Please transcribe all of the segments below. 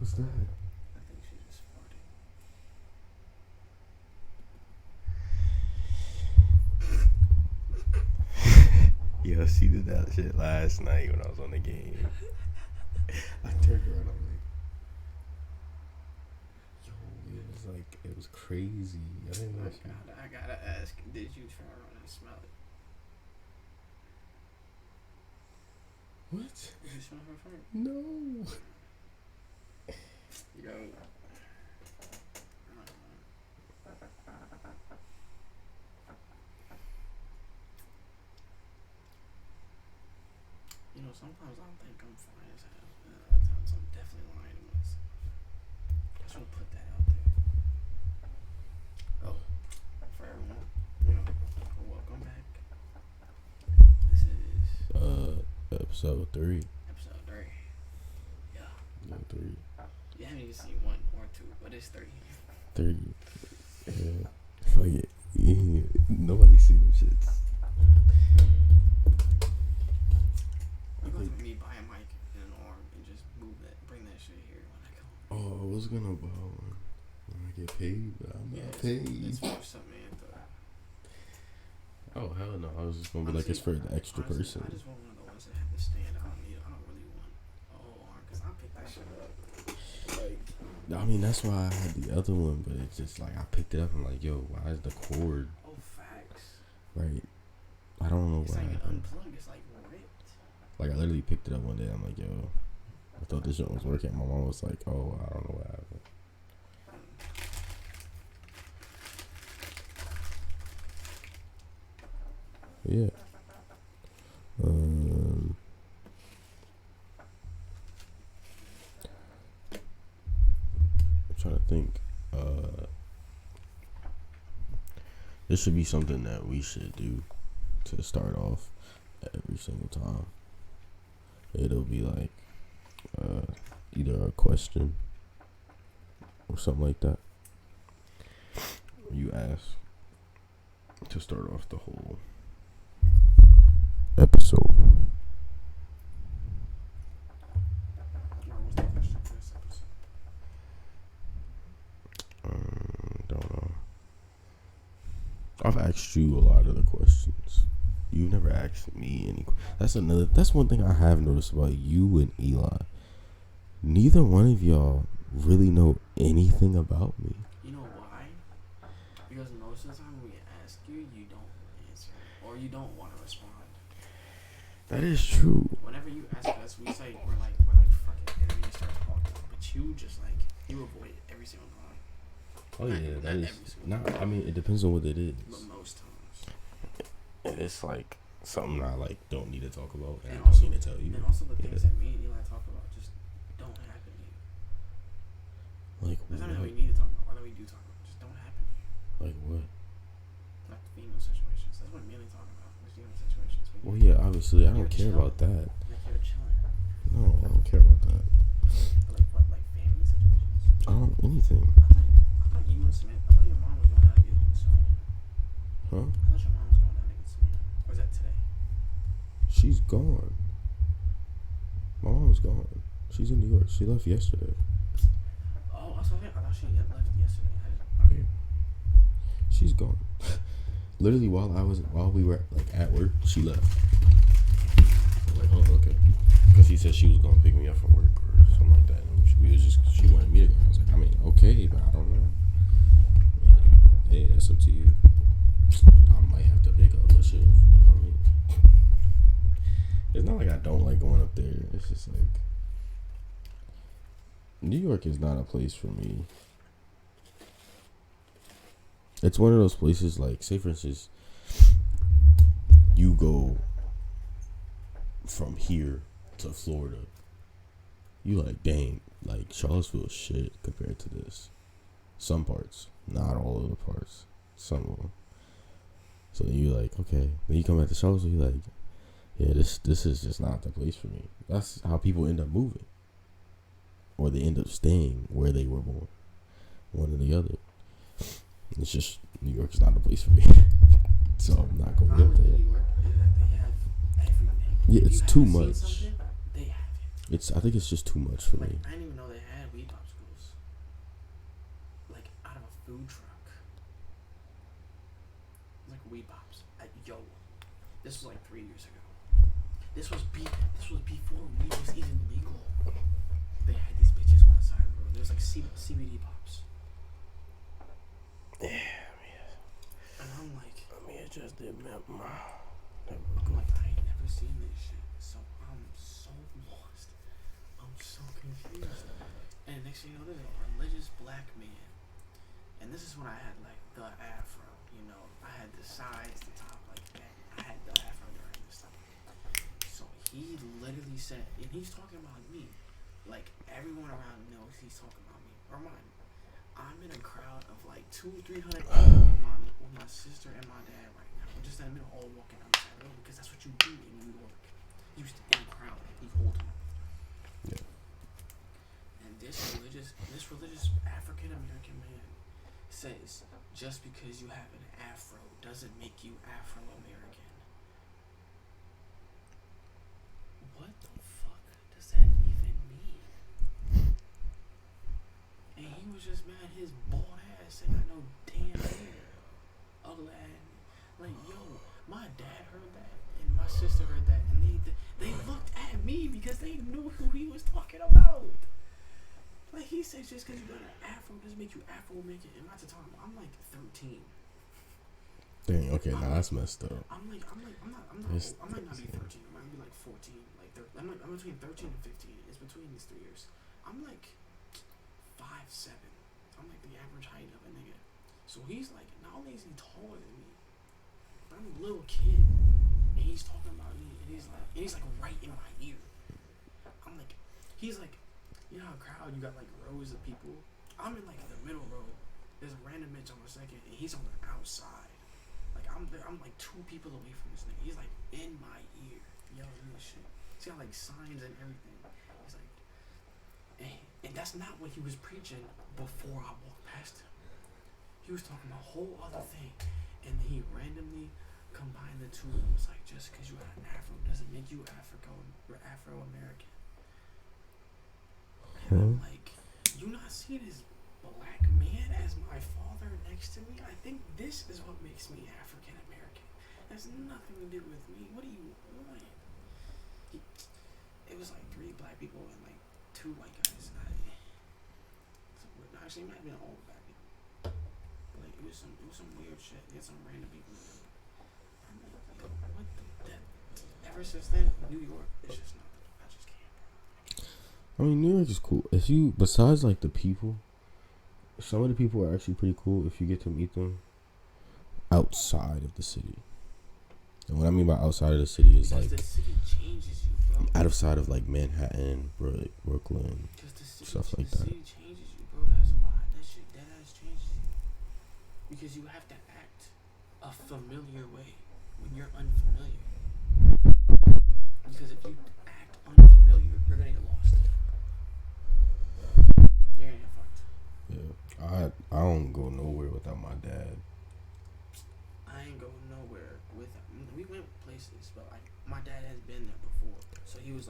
was that? I think she just farted. Yo, she did that shit last night when I was on the game. I turned around, I'm like, yo, it was crazy. I didn't know. I gotta ask, did you try around and smell it? What? Did you smell her fart? No. Yo. You know, sometimes I think I'm fine as hell. Other times I'm definitely lying to myself. I just want to put that out there. Oh, for everyone, you know, welcome back. This is episode 3. episode 3. Yeah. No, 3. You haven't even seen 1 or 2, but it's 3. 3. Yeah. Fuck it. Yeah. Nobody see them shits. You going to me buy a mic and an arm and just bring that shit here when I come. Oh, I was gonna buy one when I get paid, but I'm not paid. It's for some man though. Oh hell no! I was just gonna be like, it's for the extra person. I just want one of the ones that have to stand. I don't really want a whole arm because I picked that shit up. Like, I mean, that's why I had the other one, but it's just like I picked it up. I'm like, yo, why is the cord? oh, facts. Right. I don't know It's why. not even unplugged. It's like ripped. Like I literally picked it up one day. I'm like, yo, I thought this shit was working. My mom was like, oh, I don't know what happened. Yeah. I'm trying to think. This should be something that we should do to start off every single time. It'll be like either a question or something like that. You ask to start off the whole episode. What's the question for this episode? Don't know. I've asked you a lot of the questions. You've never asked me any. That's one thing I have noticed about you and Eli. Neither one of y'all really know anything about me. You know why? Because most of the time when we ask you, you don't answer or you don't want to respond. That is true. Whenever you ask us, we say we're like fuck it, and then you start talking. But you just like you avoid it every single time. Oh yeah, that is. Not. I mean, it depends on what it is. But most times. It's like something I like don't need to talk about, and I also, don't need to tell you. And also the things that me and Eli talk about just don't happen to you. Like That's not what? that we need to talk about. Why do we do talk about? Just don't happen to you. Like what? Like the female situations. That's what we mainly talk about. The female situations. Well, yeah, obviously I don't care about that. Like you're chilling. No, I don't care about that. Like what? Like family situations. I don't anything. I thought you and Samantha. I thought your mom was going out to get Samantha. Huh? I thought your mom was going out to get Samantha. Or was that today? She's gone. My mom's gone. She's in New York. She left yesterday. Oh, I thought she had left yesterday. Okay. She's gone. Literally while we were like at work, she left. I'm like, oh, okay. Because she said she was gonna pick me up from work or something like that. And she wanted me to go. I was like, I mean, okay, but I don't know. Hey, that's up to you. I might have to pick up a shift. You know what I mean? It's not like I don't like going up there. It's just like New York is not a place for me. It's one of those places like, say for instance, you go from here to Florida. You like, dang, like Charlottesville is shit compared to this. Some parts, not all of the parts. Some of them. So then you're like, okay. Then you come back to Charlottesville, you're like, yeah, this is just not the place for me. That's how people end up moving. Or they end up staying where they were born. One or the other. It's just, New York is not the place for me. So I'm not going to be up there. New York is that they have everything. Yeah, If it's you too haven't seen much. something, they have it. I think it's just too much for Like, me. I didn't even know they had weed talk. food truck. Like weed pops at Yo. This was like 3 years ago. This was before weed was even legal. They had these bitches on the side of the road. There's like CBD pops. Yeah, and I'm like, just did I'm like, I ain't never seen this shit. So I'm so lost. I'm so confused. And next thing you know, there's a religious black man. And this is when I had like the afro, you know. I had the sides, the top like that. I had the afro during this time. So he literally said, and he's talking about me. Like everyone around knows he's talking about me. Or mine. I'm in a crowd of like 200-300 people with my sister and my dad right now. We're just in the middle, all walking down the side of the road because that's what you do in New York. You used to in a crowd, you hold them. Yeah. And this religious African American man says just because you have an afro doesn't make you Afro American. What the fuck does that even mean? And he was just mad his bald ass said I know damn hair. Ugly ass. Like, yo, my dad heard that and my sister heard that and they looked at me because they knew who he was talking about. Like he said just because you got an afro doesn't make you Afro American. And not to talk about, I'm like 13. Dang, okay, now that's messed up. I'm not old. I might not be 13. I might be like 14. I'm between 13 and 15. It's between these 3 years. I'm like 5'7". I'm like the average height of a nigga. So he's like, not only is he taller than me, but I'm a little kid, and he's talking about me, and he's like right in my ear. I'm like, he's like, you know how crowd you got like rows of people. I'm in like the middle row. There's a random bitch on the second, and he's on the outside. Like I'm like 2 people away from this nigga. He's like in my ear, yelling this shit. He's got like signs and everything. He's like, and that's not what he was preaching before I walked past him. He was talking about a whole other thing, and then he randomly combined the two. And was like, just because you got an afro doesn't make you Afro American. And I'm like, you not see this black man as my father next to me? I think this is what makes me African American. Has nothing to do with me. What do you want? It was like 3 black people and like 2 white guys. Actually, it might have been all black people. Like it was some weird shit. They had some random people. I'm like, yo, what the? Ever since then, New York is just not. I just can't. I mean, New York is cool. If you, besides like the people, some of the people are actually pretty cool if you get to meet them outside of the city. And what I mean by outside of the city is because like the city changes you, bro. outside of like Manhattan, Brooklyn, stuff like that. The city changes you, bro. That's why that shit dead ass changes you. Because you have to act a familiar way when you're unfamiliar. Because if you act unfamiliar, you're gonna get lost. You're gonna get fucked. Yeah, I don't go nowhere without my dad. I ain't going nowhere with him. We went places, but like my dad has been there before, so he was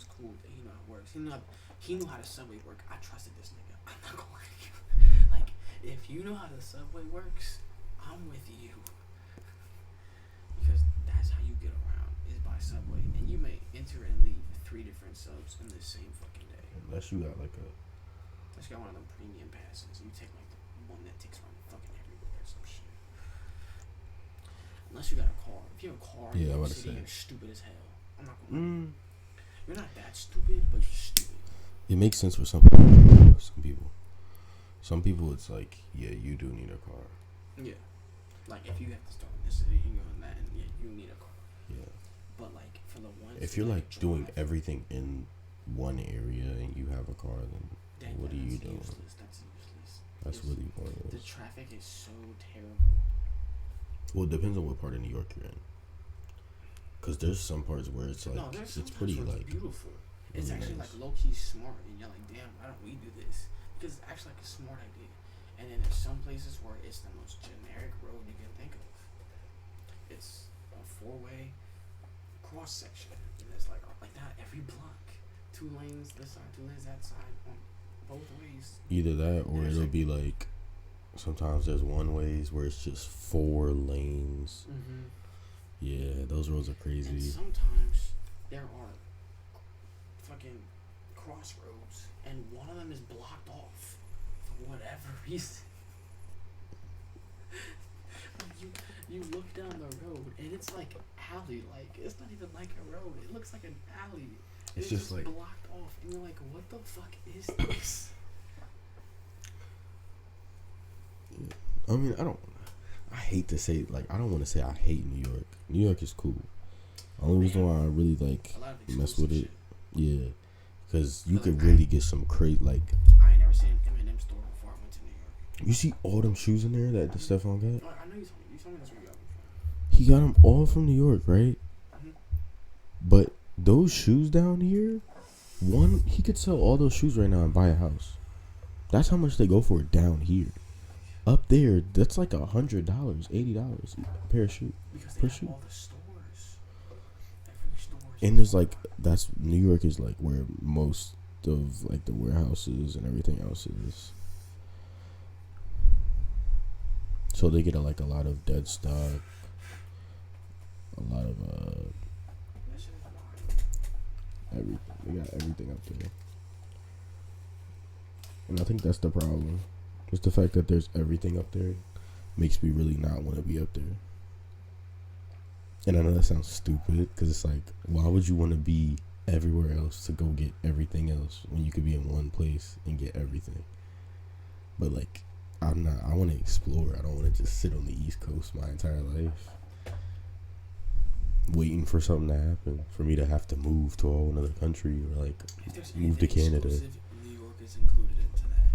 cool. That he knew how it works. He knew how the subway worked. I trusted this nigga. I'm not gonna lie to you. Like if you know how the subway works, I'm with you. Because that's how you get around is by subway, and you may enter and leave 3 different subs in the same fucking day. Unless you got like a. Unless you got one of them premium passes, you take like the one that takes around fucking everywhere or some shit. Unless you got a car. If you have a car in New York City, you're stupid as hell. I'm not gonna. You're not that stupid, but you're stupid. It makes sense for some people. Some people, it's like, yeah, you do need a car. Yeah. Like if you have to start in this city and go in that, and yeah, you need a car. Yeah. But like for the ones. If you're like doing everything in one area and you have a car, then what are you doing? That's useless. That's really pointless. The traffic is so terrible. Well, it depends on what part of New York you're in. Cause there's some parts where it's like it's pretty like beautiful. It's really actually nice. like low key smart, and you're like, damn, why don't we do this? Because it's actually like a smart idea. And then there's some places where it's the most generic road you can think of. It's a 4-way cross section, and it's like not every block, 2 lanes this side, 2 lanes that side, on both ways. Either that or it'll be like Sometimes there's one ways where it's just 4 lanes. Mm-hmm. Yeah, those roads are And crazy. sometimes there are fucking crossroads, and one of them is blocked off for whatever reason. You look down the road, and it's like alley-like. It's not even like a road. It looks like an alley. It's It's just just like- blocked off, and you're like, what the fuck is this? I mean, I hate to say, like, I don't want to say I hate New York. New York is cool. Only reason why I really, like, A lot of mess exclusive with it, shit. yeah, because you But, could like, really get some crazy, like, I ain't never seen an M&M store before I went to New York. you see all them shoes in there that the Stephon got? Oh, I know you told me that's where you got them He got them all from New York, right? from. But those shoes down here, he could sell all those shoes right now and buy a house. That's how much they go for down here. Up there, that's like $100, $80 a pair of shoes. Because Per they have shoe. all the stores. Every store. And there's like New York is like where most of like the warehouses and everything else is. So they get a lot of dead stock, a lot of That shit is wild. everything. They got everything up there. And I think that's the problem. It's the fact that there's everything up there makes me really not want to be up there. And I know that sounds stupid because it's like, why would you want to be everywhere else to go get everything else when you could be in one place and get everything? But like, I want to explore. I don't want to just sit on the East Coast my entire life waiting for something to happen, for me to have to move to a whole another country or like If there's move to anything Canada. exclusive, New York is included into that.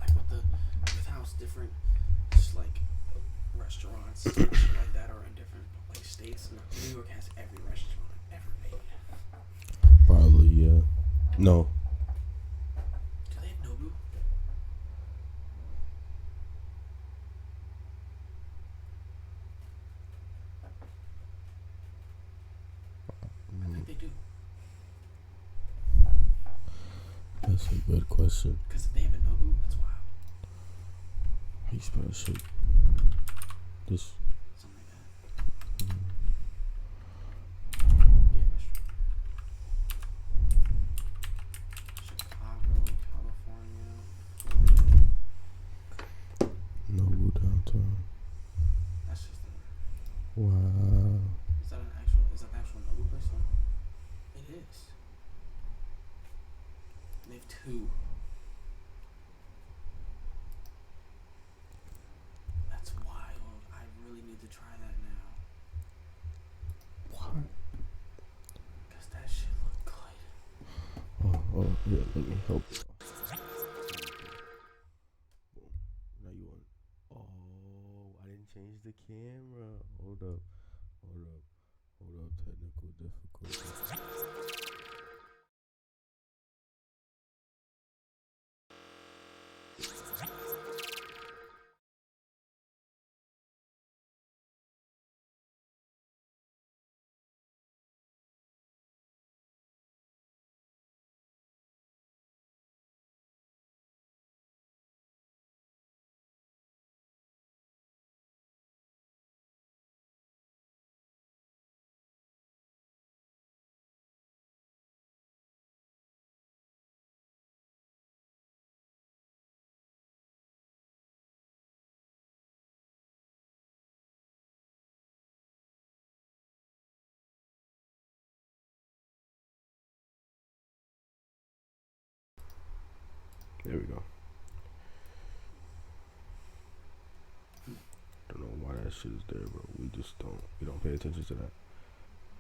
Like with how it's different, just like restaurants and shit like that are in different like states. New York has every restaurant ever made. Probably, yeah. No. Do they have Nobu? I think they do. That's a good question. Because if they have a Nobu, that's wild. How you spell that shit? This. Something like that. Yeah, restaurant. Chicago, California, Florida. Noble downtown. That's just Wow. is that the actual Nobu place though? It is. They have 2. That's wild. I really need to try that now. What? Cause that shit look good. Oh, yeah, let me help. Now you want. Oh, I didn't change the camera. Hold up. Technical difficulties. There we go. Don't know why that shit is there, bro. We don't pay attention to that.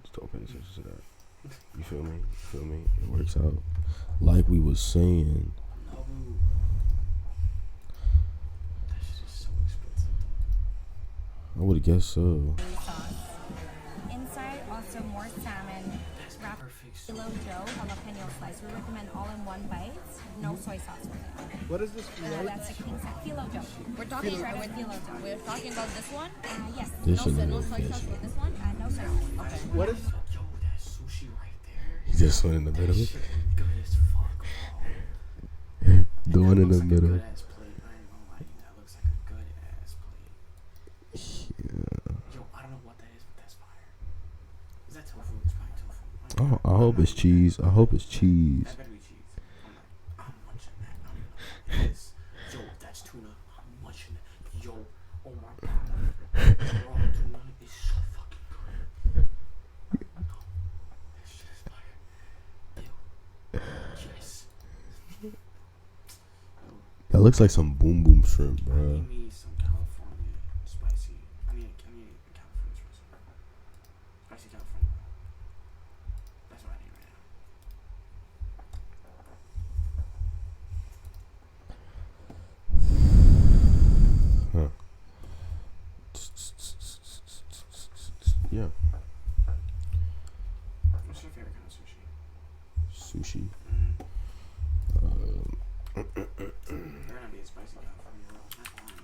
Just don't pay attention to that. You feel me? It works out. Like we was saying, Nobu. That shit is so expensive. I would guess so. sauce. Inside, also more salmon, That's wrapped perfect. philo dough, jalapeno slice. We recommend all in one bite, no soy sauce with it. What is this? That's a king size philo dough. We're talking Shredded philo with, dough. we're talking about this one. Yes, This No, shit no is soy sauce fishy. with this one. no soy sauce. Okay. What is? Yo, that sushi right there. He just went in the That middle. shit is good as fuck, bro. The one in the Looks like a middle. good-ass plate. I ain't gonna lie, that hope it's cheese. I hope it's cheese. That better be cheese. I'm munching that. I don't even know what that is. Yo, that's tuna. I'm munching that. Yo, oh my god. Raw tuna is so fucking good. That shit is fire. Ew. Yes. That looks like some boom boom shrimp, I bro. need me some California spicy. I need a California spicy. Spicy California. That's what I need right now. Huh. Yeah. What's your favorite kind of sushi? Sushi. They're gonna be a spicy California roll. That's fine.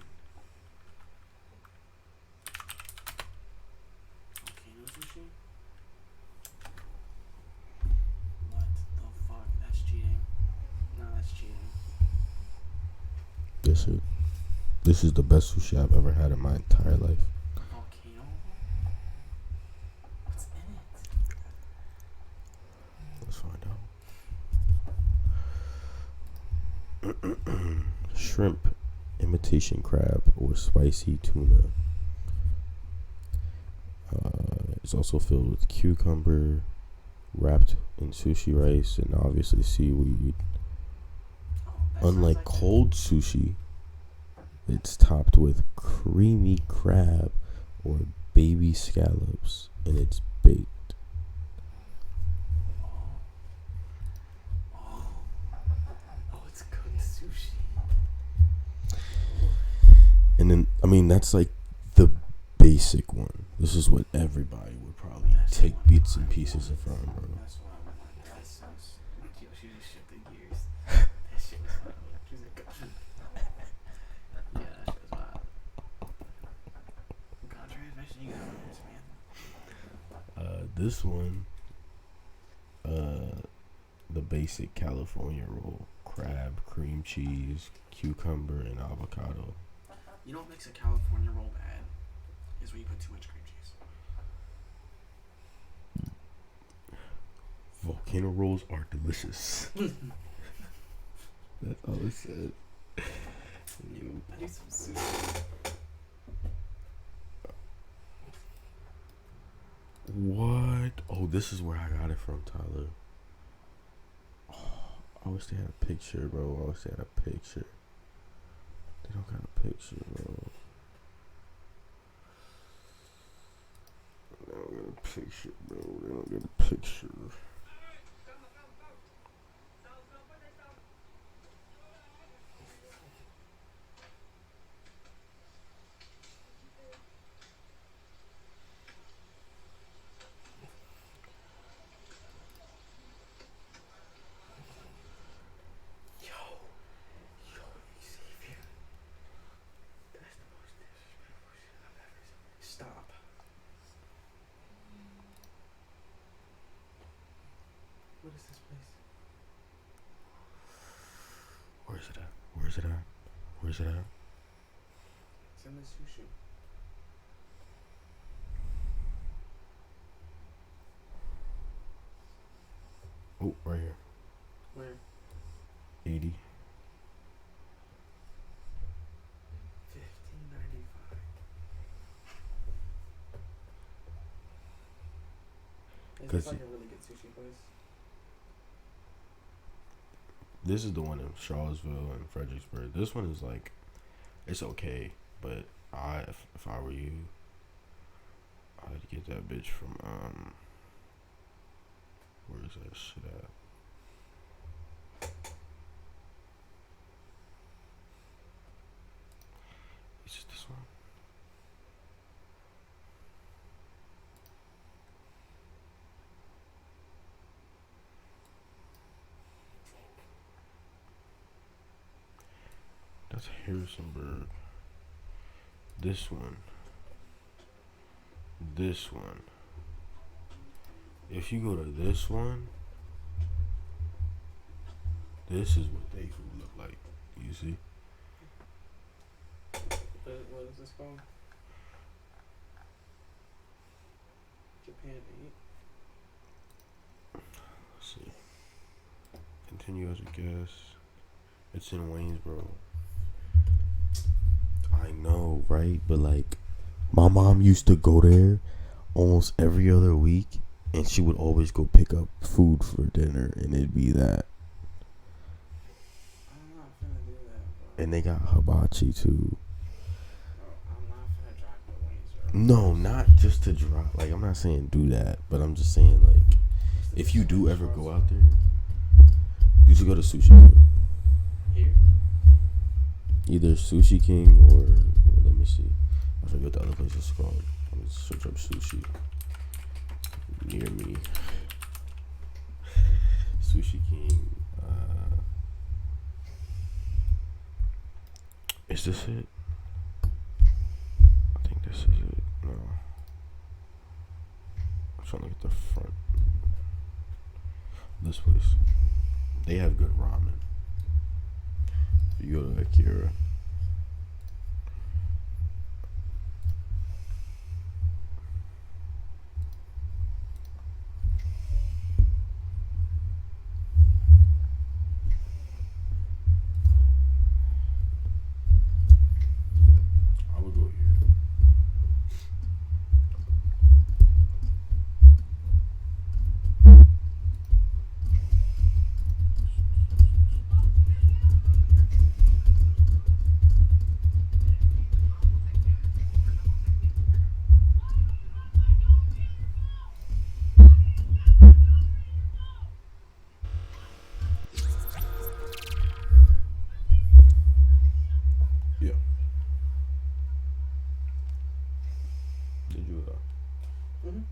Volcano sushi? What the fuck? That's cheating. No, that's cheating. This is the best sushi I've ever had in my entire life. Volcano? What's in it? Let's find out. Shrimp, imitation crab, or spicy tuna. It's also filled with cucumber, wrapped in sushi rice, and obviously seaweed. Oh, that sounds Unlike like cold sushi, it's topped with creamy crab or baby scallops, and it's baked. Oh, it's cooked sushi. And then, I mean, that's like the basic one. This is what everybody would probably That's the take one bits and I pieces want. from, bro. That's what I want. That sounds. Yo, she just shifted gears. That shit was wild. She was like, yeah, that shit was wild. What kind of transmission you got on this, man? This one, the basic California roll: crab, cream cheese, cucumber, and avocado. You know what makes a California roll bad? Is when you put too much cream cheese. Volcano rolls are delicious. That's all it said. I need some sushi. What? Oh, this is where I got it from, Tyler. Oh, I wish they had a picture, bro. I wish they had a picture. They don't got a picture, bro. They don't get a picture, bro. They don't get a picture. Xavier. That's the most disrespectful shit I've ever seen. Stop. What is this place? Where's it at? Where's it at? Where's it at? It's in the sushi. Oh, right here. Where? 80. $15.95. Is 'Cause this like a really good sushi place? This is the one in Charlottesville and Fredericksburg. This one is like, it's okay, but if I were you, I'd get that bitch from where is that shit at? Is it this one? That's Harrisonburg. This one. This one. If you go to this one, this is what they food look like. You see? What is this called? Japan 8. see. Continue as a guest. It's in Waynesboro. I know, right? But like, my mom used to go there almost every other week, and she would always go pick up food for dinner, and it'd be that. I'm not finna do that, bro. And they got hibachi too. Bro, I'm not finna drive to Waynesboro. No, not just to drop. Like, I'm not saying do that, but I'm just saying, like, if you do ever go out there, you should go to Sushi King. Here? Either Sushi King or, well, let me see. I forget what the other place is called. Let me search up sushi near me. Sushi King. Is this it? I think this is it. No. I'm trying to look at the front. This place. They have good ramen. If you go to Akira. I would go here. Yeah. Did you Mm-hmm.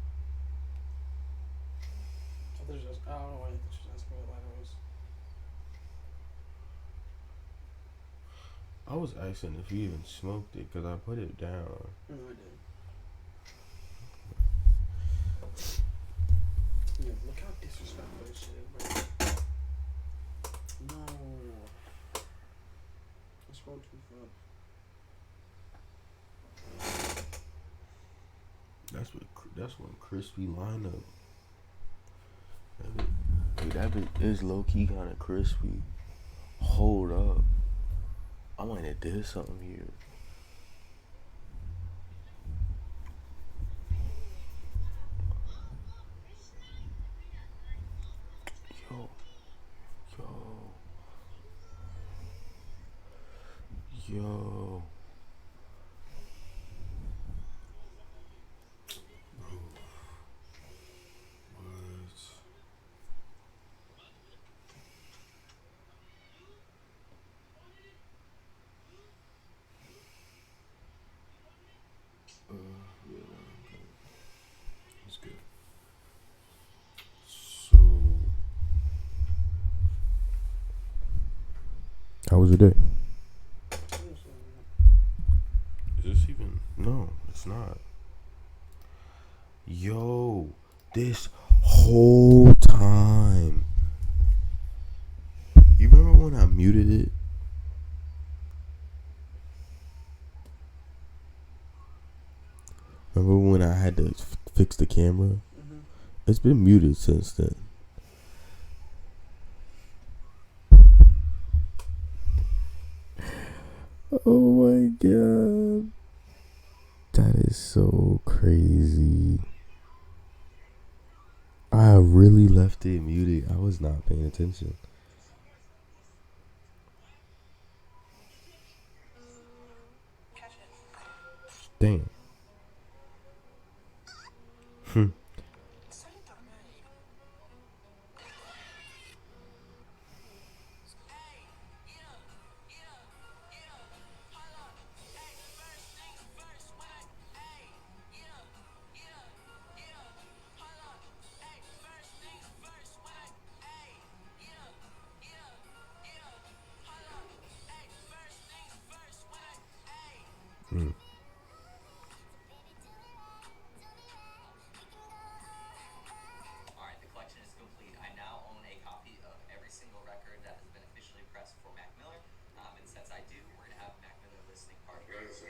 I thought you just, I don't know why you thought you just asked me what line it was. I was asking if you even smoked it because I put it down. No, I did. Yeah, look how disrespectful this shit is, bro. No. I scrolled too far. That's one crispy lineup. That bit is low key kind of crispy. Hold up, I might have did something here. Yo, yo. Yeah, that's good. So, how was your day? Is this even? No, it's not. Yo, this whole time. You remember when I muted it? Remember when I had to fix the camera? Mm-hmm. It's been muted since then. Oh my god. That is so crazy. I really left it muted. I was not paying attention. Damn. Mm. Alright, the collection is complete. I now own a copy of every single record that has been officially pressed for Mac Miller. And since I do, we're going to have a Mac Miller listening party. This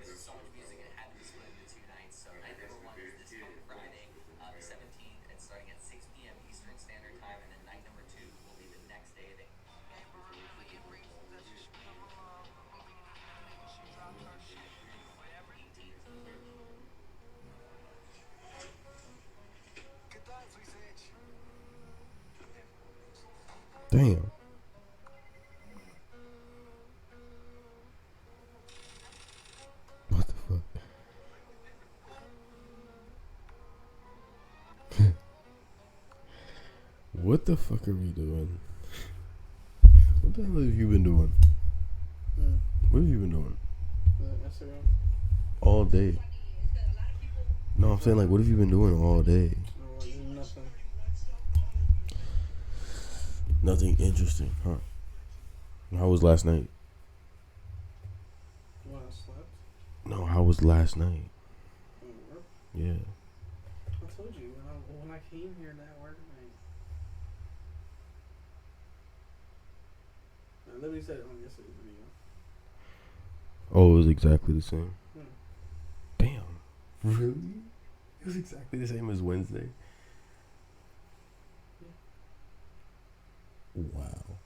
is so much music, it had to be split into two nights. So night number one is this coming Friday, the 17th, and starting at 6 p.m. Eastern Standard Time. And Damn. What the fuck? What the fuck are we doing? What the hell have you been doing? What have you been doing? Instagram. All day. No, I'm saying like, what have you been doing all day? Nothing. Nothing interesting, huh? How was last night? When I slept. No, how was last night? Work. Yeah. I told you when I came here that work night. I literally said it on yesterday's video. Oh, it was exactly the same. Hmm. Damn. Really? It was exactly the same as Wednesday. Wow.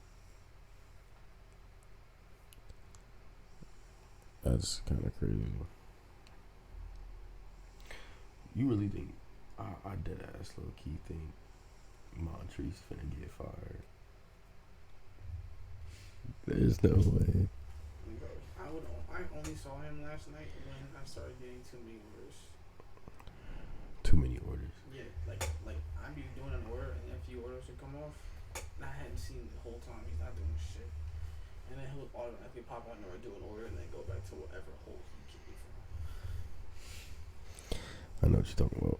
That's kind of crazy. You really think I dead ass low key think Montrese finna get fired? There's no way. I only saw him last night when I started getting too many orders. Too many orders. Yeah, like I'd be doing an order and a few orders would come off. And I hadn't seen the whole time he's not doing shit. And then he'll automatically pop on or do an order and then go back to whatever hole he came from. I know what you're talking about.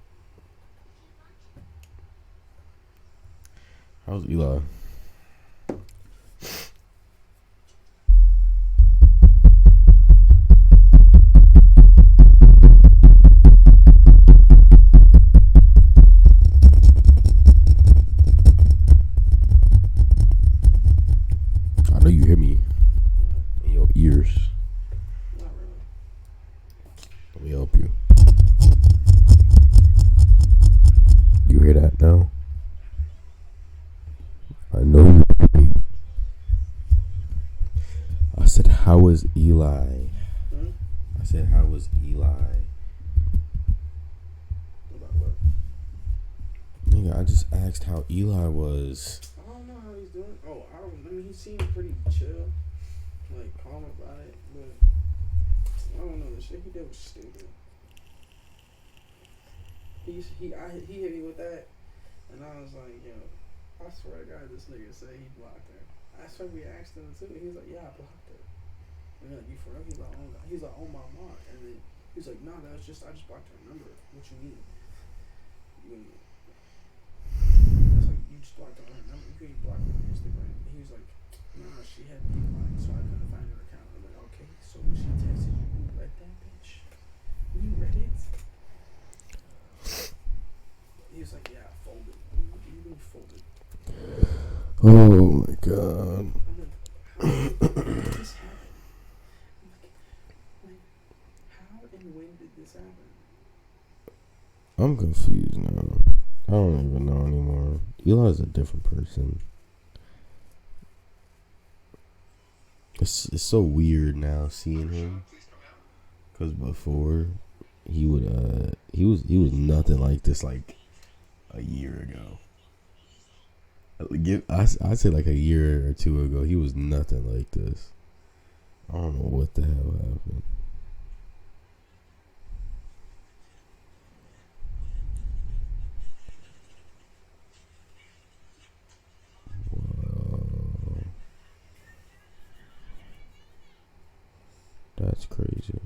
How's Eli? I know you hear me in your ears. Not really. Let me help you. You hear that now? I know you hear me. I said, how is Eli? Hmm? I said, how was Eli? About what? Nigga, I just asked how Eli was. I don't know how he's doing. Oh, I mean, he seemed pretty chill. Like, calm about it. But, I don't know. The shit he did was stupid. He hit me with that. And I was like, yo, I swear to God, this nigga said he blocked her. I swear we asked him too. He was like, yeah, I blocked her. And like, you for real? He's like, oh my God. And then he's like, no, I just blocked her number. What you mean? It's like, you just blocked her on her number. You couldn't block her on Instagram. And he was like, no, she had me blocked, so I couldn't find her account. I'm like, okay, so when she texted you, you read that bitch? You read it? He was like, yeah, I folded. You been folded. Oh my God. I'm like, how did this happen? I'm like, how and when did this happen? I'm confused now. I don't even know anymore. Eli's a different person. It's so weird now seeing him. Cause before he was nothing like this like a year ago. I say like a year or two ago, he was nothing like this. I don't know what the hell happened. Wow. That's crazy.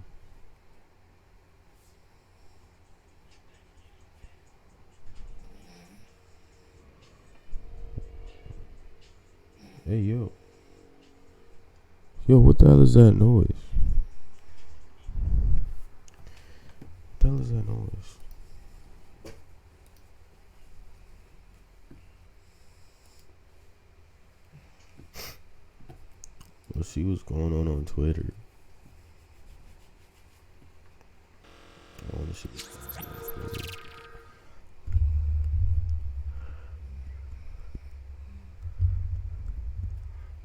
Hey, yo. Yo, what the hell is that noise? What the hell is that noise? Let's see what's going on Twitter. I want to see what's going on Twitter.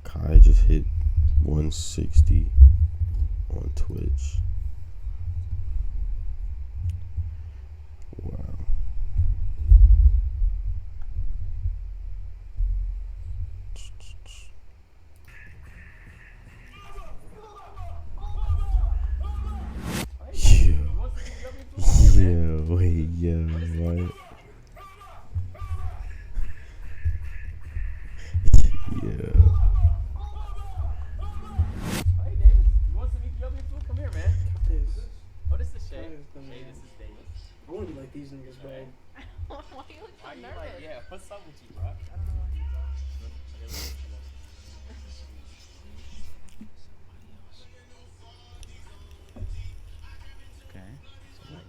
Kai just hit 160 on Twitch. Wow. Wait, yo, what? Yeah. Hey, Davis, you want some Ethiopian food? Come here, man. This. Oh, this is Shay. This Shay, this is Davis. I want to be like these niggas, bro. Why you look so Why you nervous? like, yeah, what's up with you, bro? Okay, so like,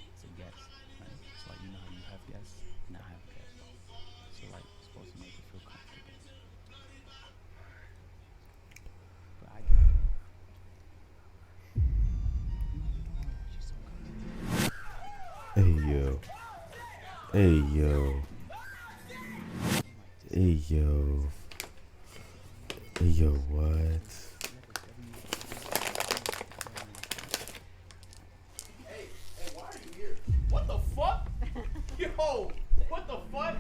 it's a guest, right? So like, you know how you have guests, and I have guests. So like, it's supposed to make you feel comfortable. But I get it. She's so comfortable. Hey, yo. Hey, yo. Hey, yo. Hey, yo, what? Hey, why are you here? What the fuck? Yo, what the fuck?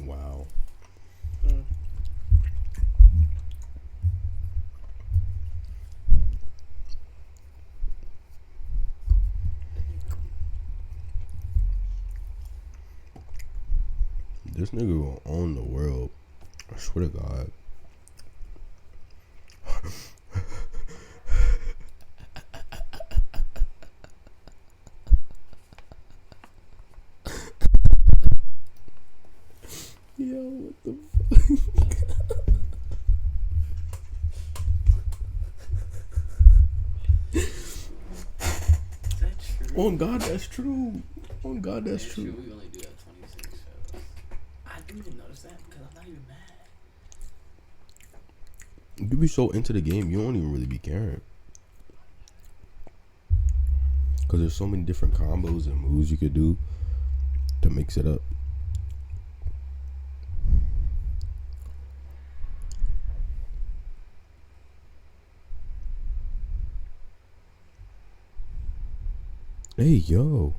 Wow. This nigga will own the world. I swear to God. Yo, what the fuck? Is that true? On God, that's true. On God, that's It's true. We only do have 26 shows. I didn't even notice that because I'm not even mad. You be so into the game, you don't even really be caring. Cause there's so many different combos and moves you could do to mix it up. Hey, yo.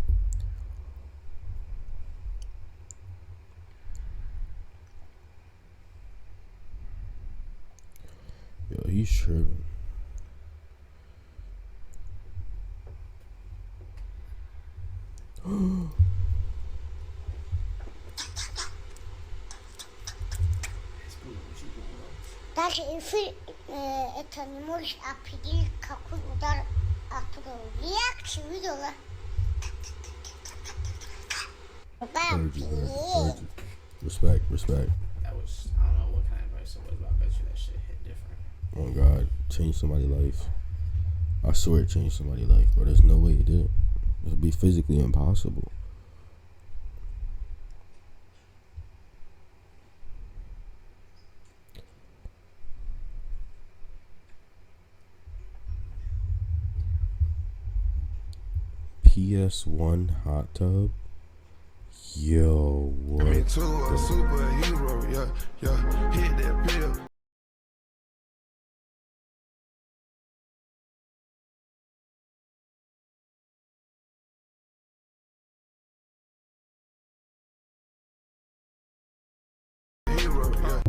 Yo, he's tripping. Даже эфир это не можешь определить, какой удар оттуда. Реакции видела. Heard you, heard you. Respect, respect. That was, I don't know what kind of advice it was, but I bet you that shit hit different. Oh God, changed somebody's life. I swear it changed somebody's life, bro. There's no way it did. It'd be physically impossible. PS1 hot tub. Yo, what? Me too, a superhero, yeah, yeah. Hit that pill. Hero, yeah,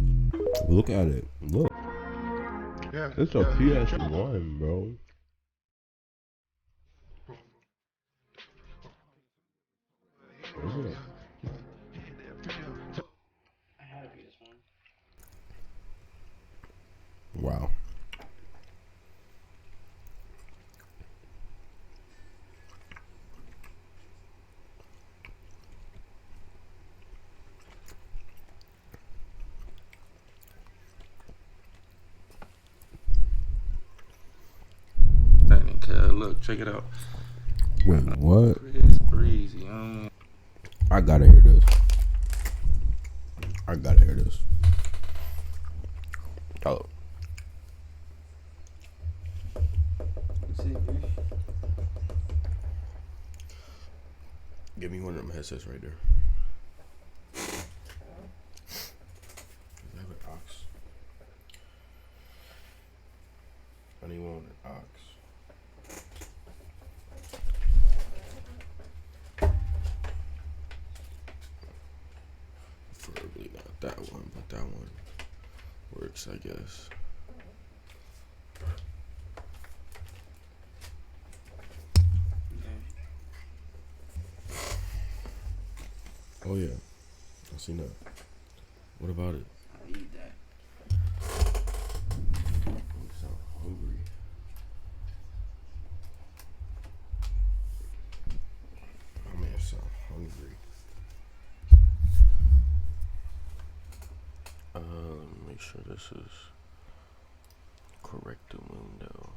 Look at it. Look, yeah. it's a PS1, bro. Isn't it? I had to be this one. Wow. Look, check it out. Wait, what? Chris Breezy. I gotta hear this. I gotta hear this. Oh. Give me one of them headsets right there. That one works, I guess. Oh yeah, I seen that. What about it? I'll eat that. You sound hungry. My man sound hungry. Let me make sure this is correct window.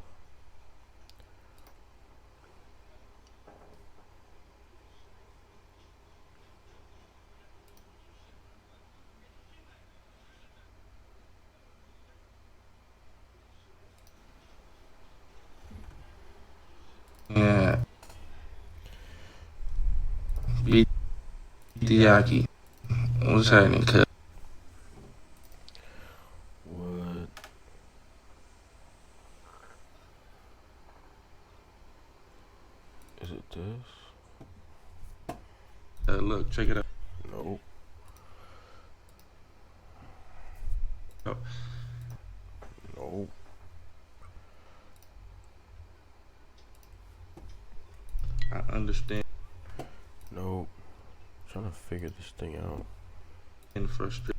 Yeah. Yaki. What's happening, cuz? What? Is it this? Look, check it out. Nope. Oh. Nope. I understand. Nope. Trying to figure this thing out. And frustration.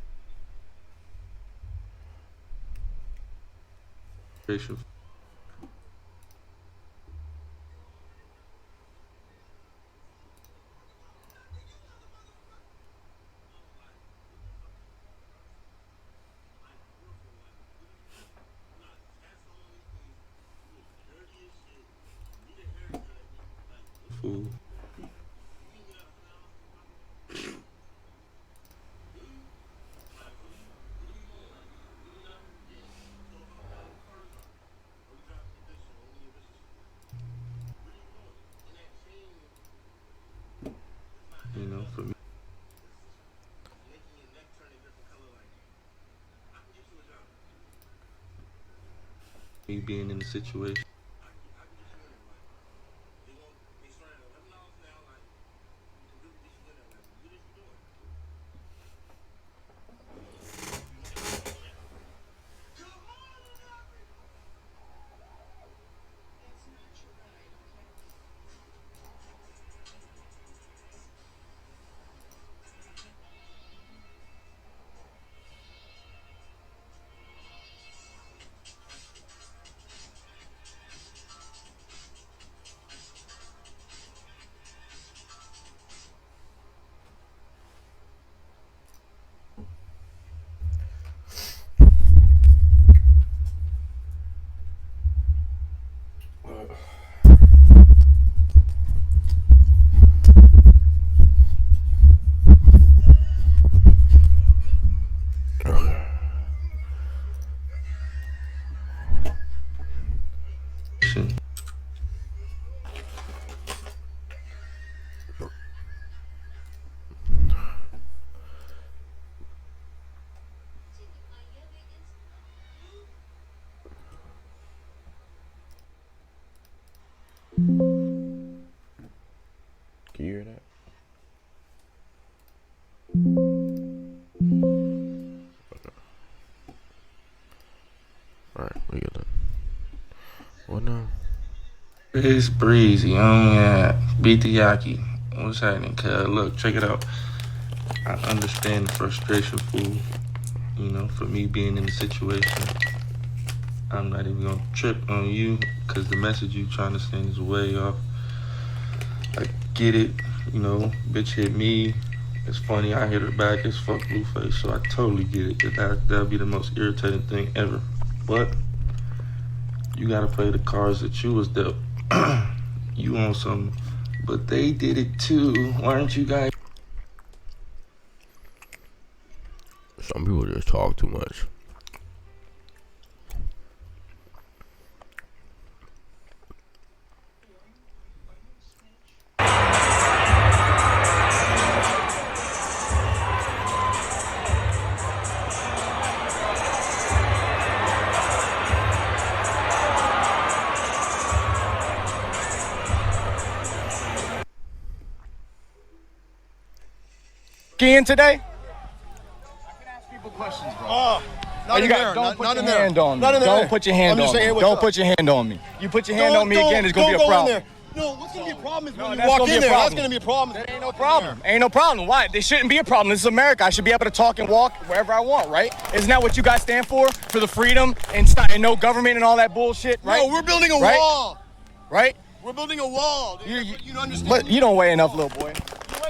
Fool. You know, for me being in the situation. Can you hear that? Okay. Alright, we get that. What now? It's breezy. Yeah. Beat the Yaki. What's happening, cuz? Look, check it out. I understand the frustration, fool. You know, for me being in the situation. I'm not even gonna trip on you because the message you trying to send is way off. I get it, you know, bitch hit me. It's funny, I hit her back. It's fuck Blueface, so I totally get it. That'd be the most irritating thing ever. But you gotta play the cards that you was dealt. You on some, but they did it too. Why aren't you guys? Some people just talk too much. Skiing today? questions, bro. Not in there. Don't put Not your in there. hand on me. Not in there. Don't put your hand I'm just on me. saying, what's Don't up? put your hand on me. You put your hand on me again, it's gonna be a Don't go in problem. there. No, what's gonna be a problem is when you that's walk gonna be in a there. That's problem. gonna be a problem. That ain't no problem. Ain't no problem. Why? There shouldn't be a problem. This is America. I should be able to talk and walk wherever I want, right? Isn't that what you guys stand for? For the freedom and no government and all that bullshit, right? No, we're building a Right? wall. Right? We're building a wall. You don't understand. But you don't weigh enough, little boy.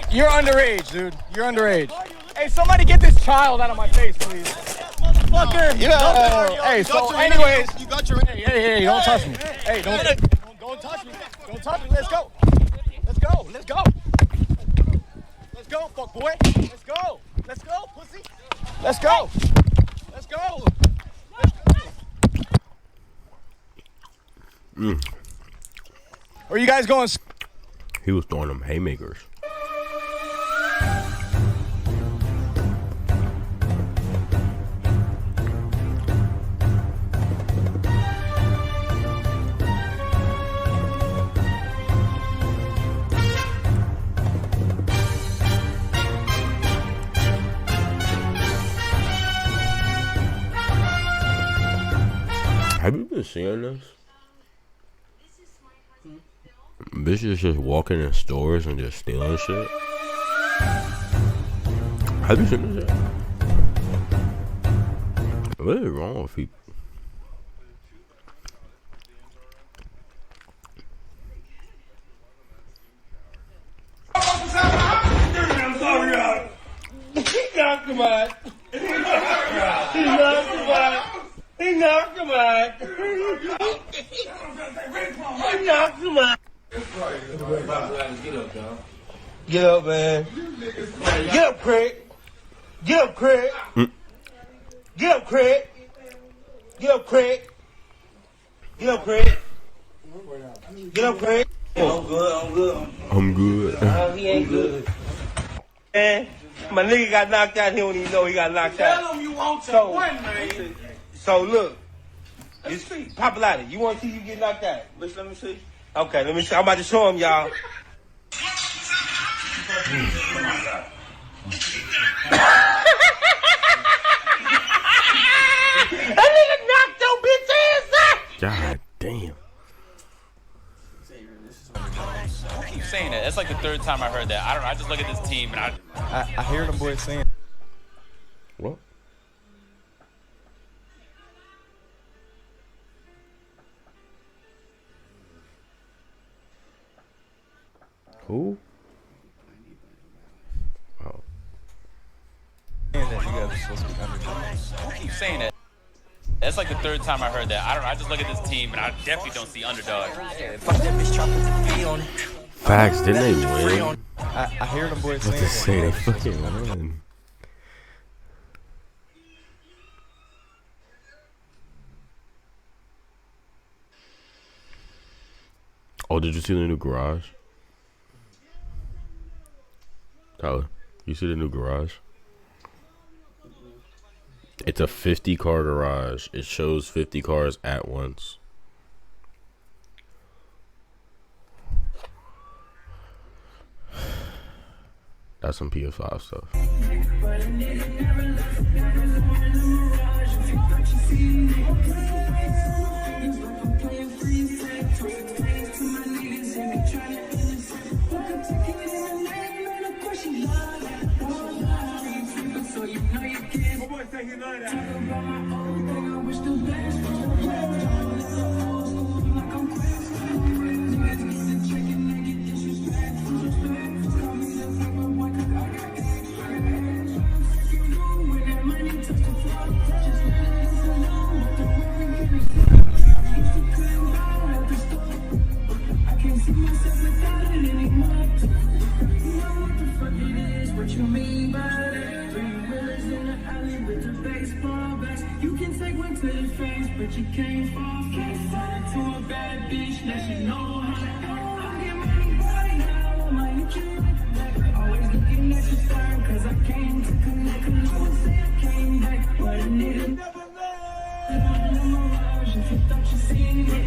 You're underage, dude. You're underage. Hey, somebody get this child out of my face, please. Motherfucker. Yeah. Hey, so anyways. You got your. Hey, don't touch me. Hey, don't touch me. Don't touch me. Let's go. Let's go. Let's go. Let's go, fuck boy. Let's go. Let's go, pussy. Let's go. Let's go. Where you guys going? He was throwing them haymakers. Have you been seeing this? Bitches just walking in stores and just stealing shit. Have you seen this yet? What is wrong with people? I'm sorry, y'all. He knocked him out. He knocked him out. He knocked him out. He knocked him out. Get up, man. Get up, Craig. Get up, Craig. Get up, Craig. Get up, Craig. Get up, Craig. Get up, Craig. I'm good. I'm good. He ain't good. Man, my nigga got knocked out. He don't even know he got knocked out. Tell him you want to win, man. So look, it's popularity. You want to see you get knocked out? Bitch, let me see. Okay, let me see. I'm about to show him, y'all. That nigga knocked your bitch ass out. God damn. I keep saying that. That's like the third time I heard that. I don't know. I just look at this team and I hear them boys saying. What? Who? Oh. I keep saying that. That's like the third time I heard that. I don't know. I just look at this team and I definitely don't see underdog. Facts, didn't they win? I hear them boys What to say? They fucking won. Oh, did you see the new garage? Tyler, you see the new garage? It's a 50-car garage. It shows 50 cars at once. That's some PS5 stuff. But you can't fall to a bad bitch, let you know how I get money right now. My YouTube, always looking at your side, cause I came to connect. I would say I came back, but I needed never mirage. If you thought you seen it,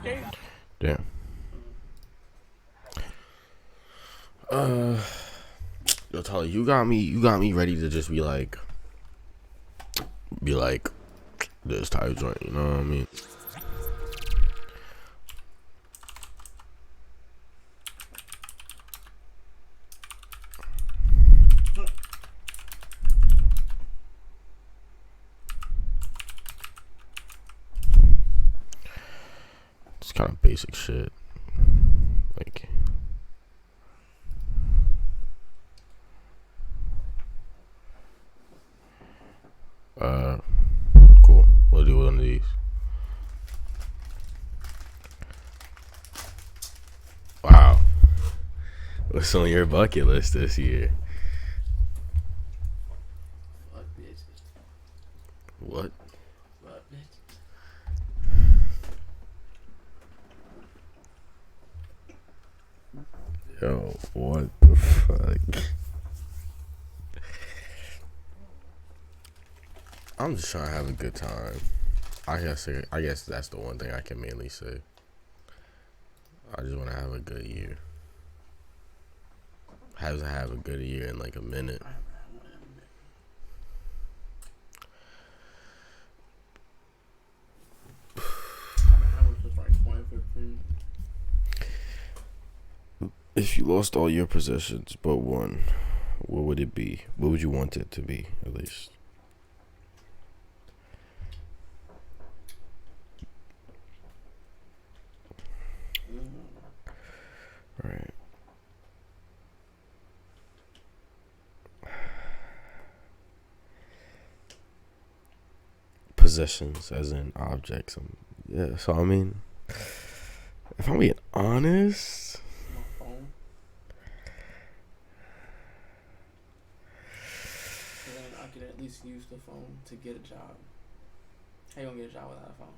2K? Damn. Yo, Tully, you got me ready to just be like this type joint, you know what I mean? It's kind of basic shit. Like, cool. We'll do one of these. Wow. What's on your bucket list this year? Fuck bitches. What? Fuck bitches. Yo, what the fuck? I'm just trying to have a good time. I guess that's the one thing I can mainly say. I just want to have a good year. Have a good year in like a minute. If you lost all your possessions but one, what would it be? What would you want it to be, at least? Right. Possessions, as in objects. Yeah, so I mean, if I'm being honest, My phone. And then I could at least use the phone to get a job. How you gonna get a job without a phone?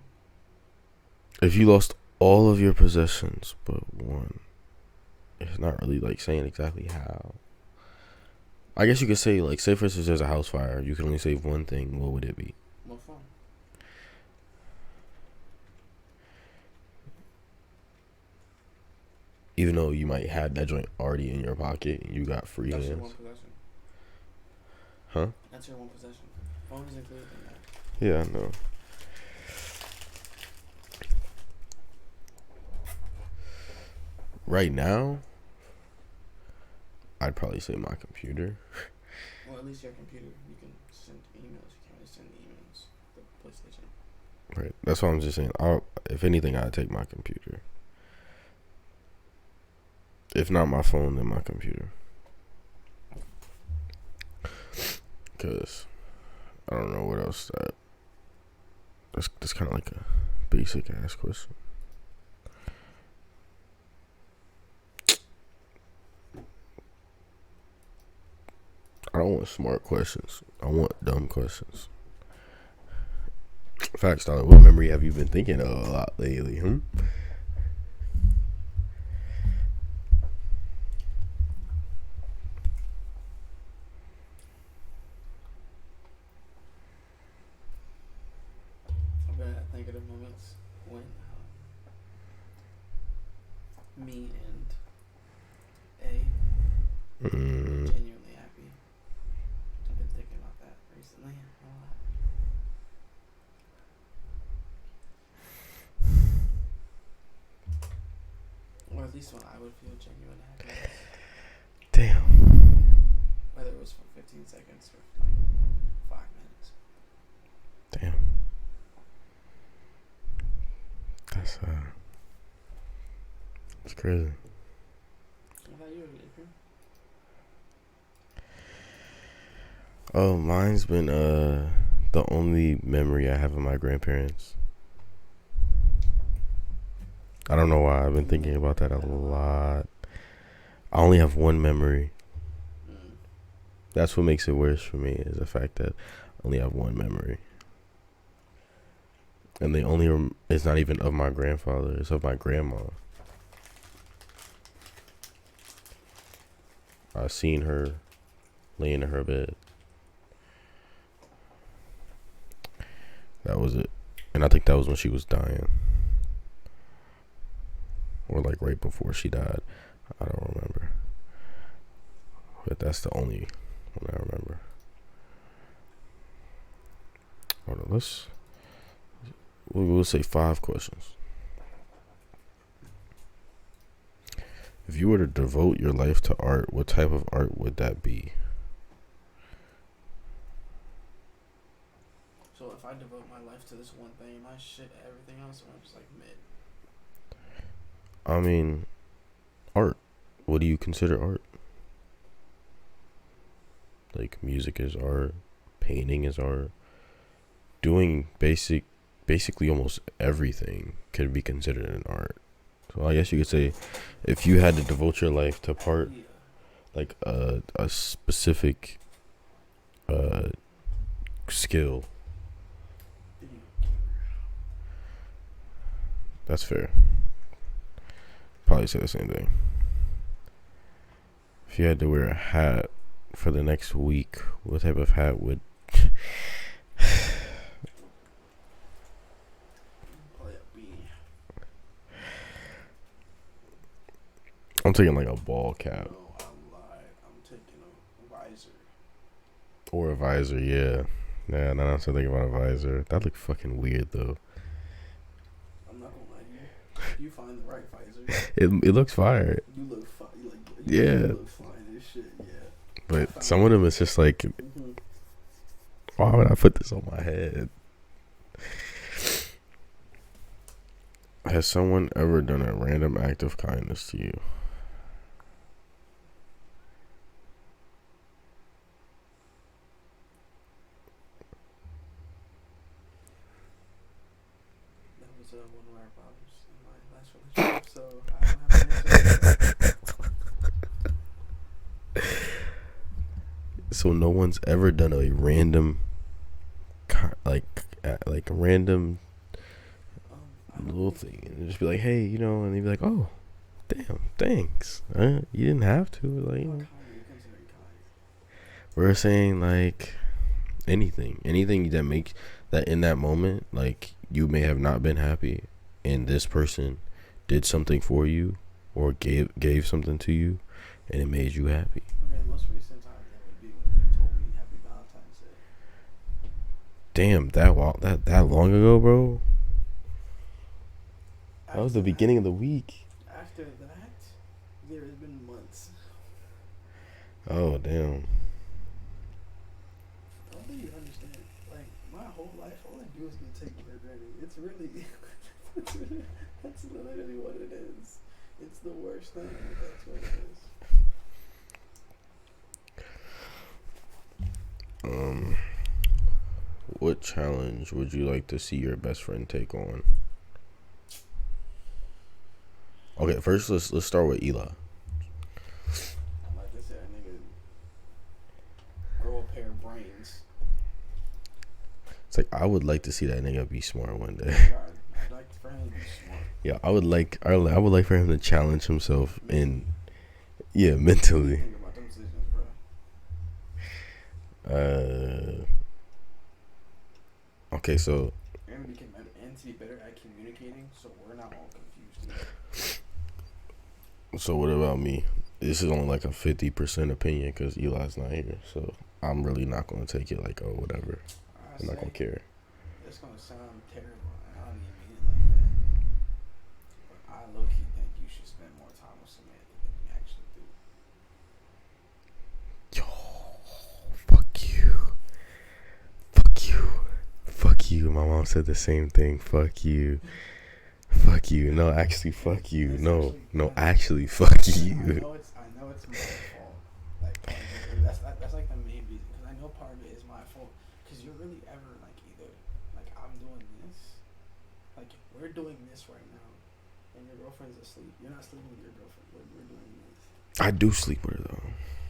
if you lost all of your possessions but one, it's not really like saying exactly how. I guess you could say, like, say for instance there's a house fire, you can only save one thing, what would it be? My phone. Even though you might have that joint already in your pocket and you got free That's your hands. one possession. Huh? That's your one possession. Phone is included in that. Yeah, I know. Right now, I'd probably say my computer. Well, at least your computer, you can send emails. You can't really send emails. The PlayStation. Right. That's what I'm just saying. If anything, I'd take my computer. If not my phone, then my computer. Because I don't know what else that's kind of like a basic ass question. I don't want smart questions. I want dumb questions. Facts, Tyler. What memory have you been thinking of a lot lately? I've been thinking of moments when me and A were genuinely happy. I've been thinking about that recently a lot. Or at least when I would feel genuine happiness. Damn. Whether it was for 15 seconds or like 5 minutes. Damn. That's crazy. What about you, Adrian? Oh, mine's been the only memory I have of my grandparents. I don't know why. I've been thinking about that a lot. I only have one memory. That's what makes it worse for me, is the fact that I only have one memory. And they only it's not even of my grandfather, it's of my grandma. I seen her laying in her bed. That was it. And I think that was when she was dying. or like right before she died. I don't remember, but that's the only one I remember. Hold on, we'll say 5 questions. If you were to devote your life to art, what type of art would that be? So if I devote my life to this one thing, my shit, everything else, I'm just like mid. I mean, art. What do you consider art? Like music is art, painting is art. Doing basically almost everything could be considered an art. So I guess you could say, if you had to devote your life to part, like a specific skill. That's fair. Probably say the same thing. If you had to wear a hat for the next week, what type of hat would... I'm taking like a ball cap. No, I lied. I'm taking a visor. Or a visor, yeah. Yeah, now I'm still thinking about a visor. That look fucking weird though. I'm not gonna lie to you. You find the right visor. It looks fire. You look fine. Yeah. You look fine as shit, yeah. But some of them it's just like, why would I put this on my head? Has someone ever done a random act of kindness to you? That was one of our problems in my last relationship, so I don't have an answer. So no one's ever done a random, like a random little thing, and just be like, hey, you know, and they'd be like, oh, damn, thanks. You didn't have to, like, you know. We're saying like anything that makes that in that moment, like you may have not been happy, and this person did something for you or gave something to you, and it made you happy. Okay, most recent time that would be when you told me Happy Valentine's Day. Damn, that long ago, bro. That was the beginning of the week. After that, there has been months. Oh, damn. I don't think you understand. Like, my whole life, all I do is get taken for granted. It's really, that's literally what it is. It's the worst thing. That's what it is. What challenge would you like to see your best friend take on? Okay, first let's start with Eli. Like I said, nigga, grow a pair of brains. It's like I would like to see that nigga be smart one day. I'd like for him to be smart. Yeah, I would like for him to challenge himself mentally. Think about them decisions, bro. Okay, so. And to be better at communicating, so we're not all confused. So what about me? This is only like a 50% opinion because Eli's not here, so I'm really not gonna take it like, oh, whatever. I'm not gonna care. It's gonna sound terrible, and I don't even mean it like that. But I low-key think you should spend more time with Samantha than you actually do. Yo, fuck you. Fuck you. Fuck you. My mom said the same thing. Fuck you. Fuck you. No, actually, fuck you. No, actually, fuck you. I know it's my fault. Like, that's like the main reason. Because I know part of it is my fault. Because you're really ever, like, either, like, I'm doing this. Like, we're doing this right now. And your girlfriend's asleep. You're not sleeping with your girlfriend. We're doing this. I do sleep with her, though.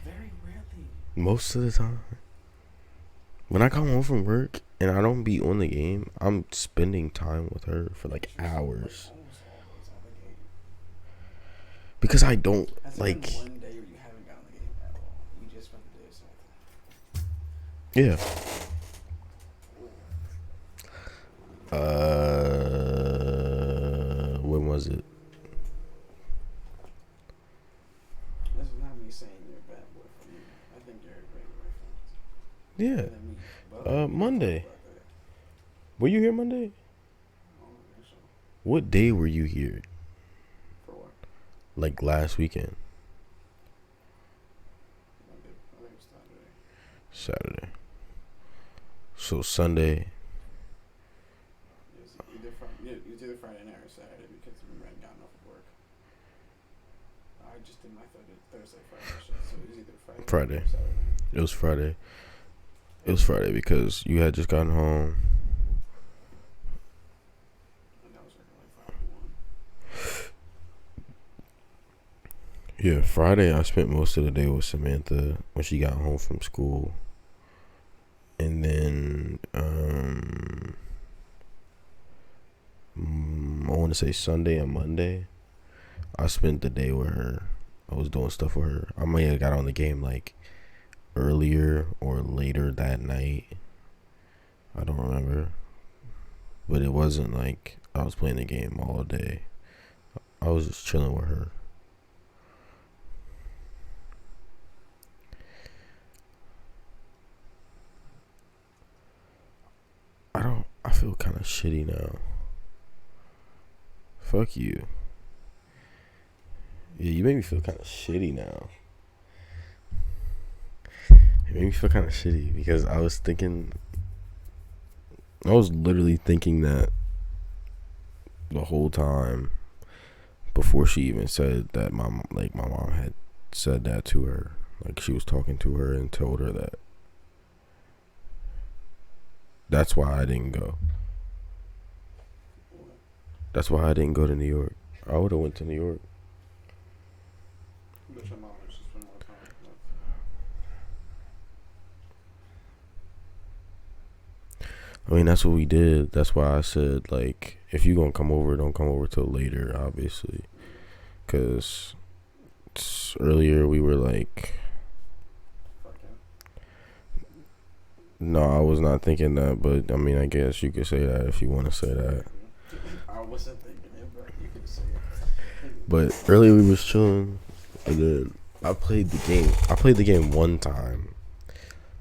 Very rarely. Most of the time. When I come home from work and I don't be on the game, I'm spending time with her for like hours. Because I don't like. Has there been one day where you haven't gotten the game at all? You just spent the day or something? Yeah. When was it? Yeah. Than me. But Monday. Were you here Monday? I don't think so. What day were you here? For what? Like last weekend? Monday. I think it's Saturday. Saturday. So Sunday. It's either Friday night or Saturday because we hadn't gotten off of work. I just did my Thursday, Friday shit, so it was either Friday. Friday. Or Saturday. It was Friday. It was Friday because you had just gotten home. And I was working like 5 to 1. Yeah, Friday I spent most of the day with Samantha when she got home from school. And then I want to say Sunday and Monday I spent the day with her. I was doing stuff with her. I might have got on the game like earlier or later that night. I don't remember. But it wasn't like I was playing the game all day. I was just chilling with her. I feel kind of shitty now. Fuck you. Yeah, you made me feel kind of shitty now. It made me feel kind of shitty because I was literally thinking that the whole time before she even said that my mom had said that to her. Like she was talking to her and told her that. That's why I didn't go. That's why I didn't go to New York. I would have went to New York. But your mom was just spend more time with. I mean, that's what we did. That's why I said, like, if you gonna come over, don't come over till later, obviously. Because earlier we were like... No, I was not thinking that, but I mean, I guess you could say that if you want to say that. I wasn't thinking it, but you could say it. But earlier we was chilling, and then I played the game. I played the game one time.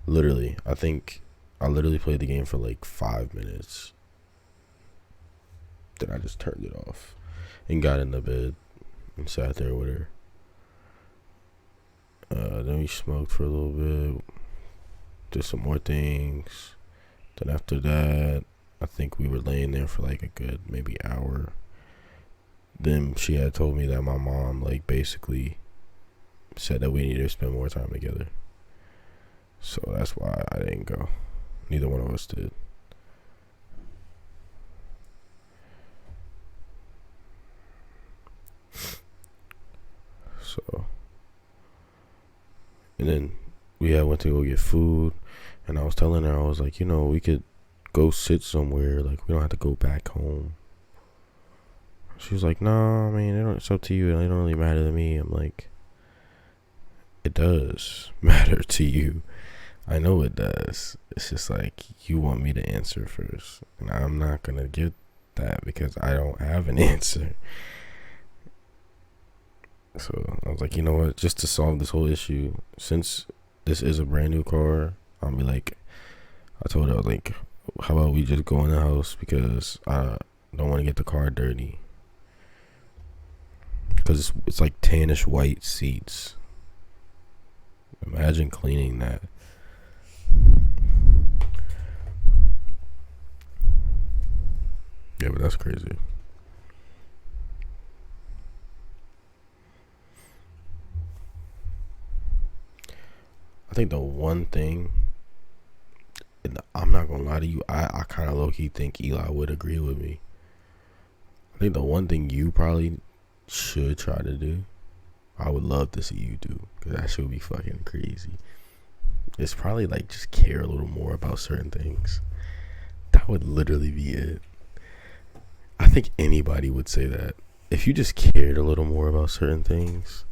Literally, I think I literally played the game for like 5 minutes. Then I just turned it off and got in the bed and sat there with her. Then we smoked for a little bit. Did some more things. Then after that, I think we were laying there for like a good maybe hour. Then she had told me that my mom like basically said that we needed to spend more time together. So that's why I didn't go. Neither one of us did. So, and then we had went to go get food, and I was telling her, I was like, you know, we could go sit somewhere, like we don't have to go back home. She was like, no, I mean, it's up to you, it don't really matter to me. I'm like, it does matter to you. I know it does. It's just like, you want me to answer first, and I'm not gonna give that because I don't have an answer. So I was like, you know what, just to solve this whole issue, since this is a brand new car, I'll be like, I told her, I was like, how about we just go in the house because I don't want to get the car dirty. Because it's like tannish white seats. Imagine cleaning that. Yeah, but that's crazy. I think the one thing, and I'm not gonna lie to you, I kind of low-key think Eli would agree with me. I think the one thing you probably should try to do, I would love to see you do, because that shit would be fucking crazy. It's probably like just care a little more about certain things. That would literally be it. I think anybody would say that. If you just cared a little more about certain things,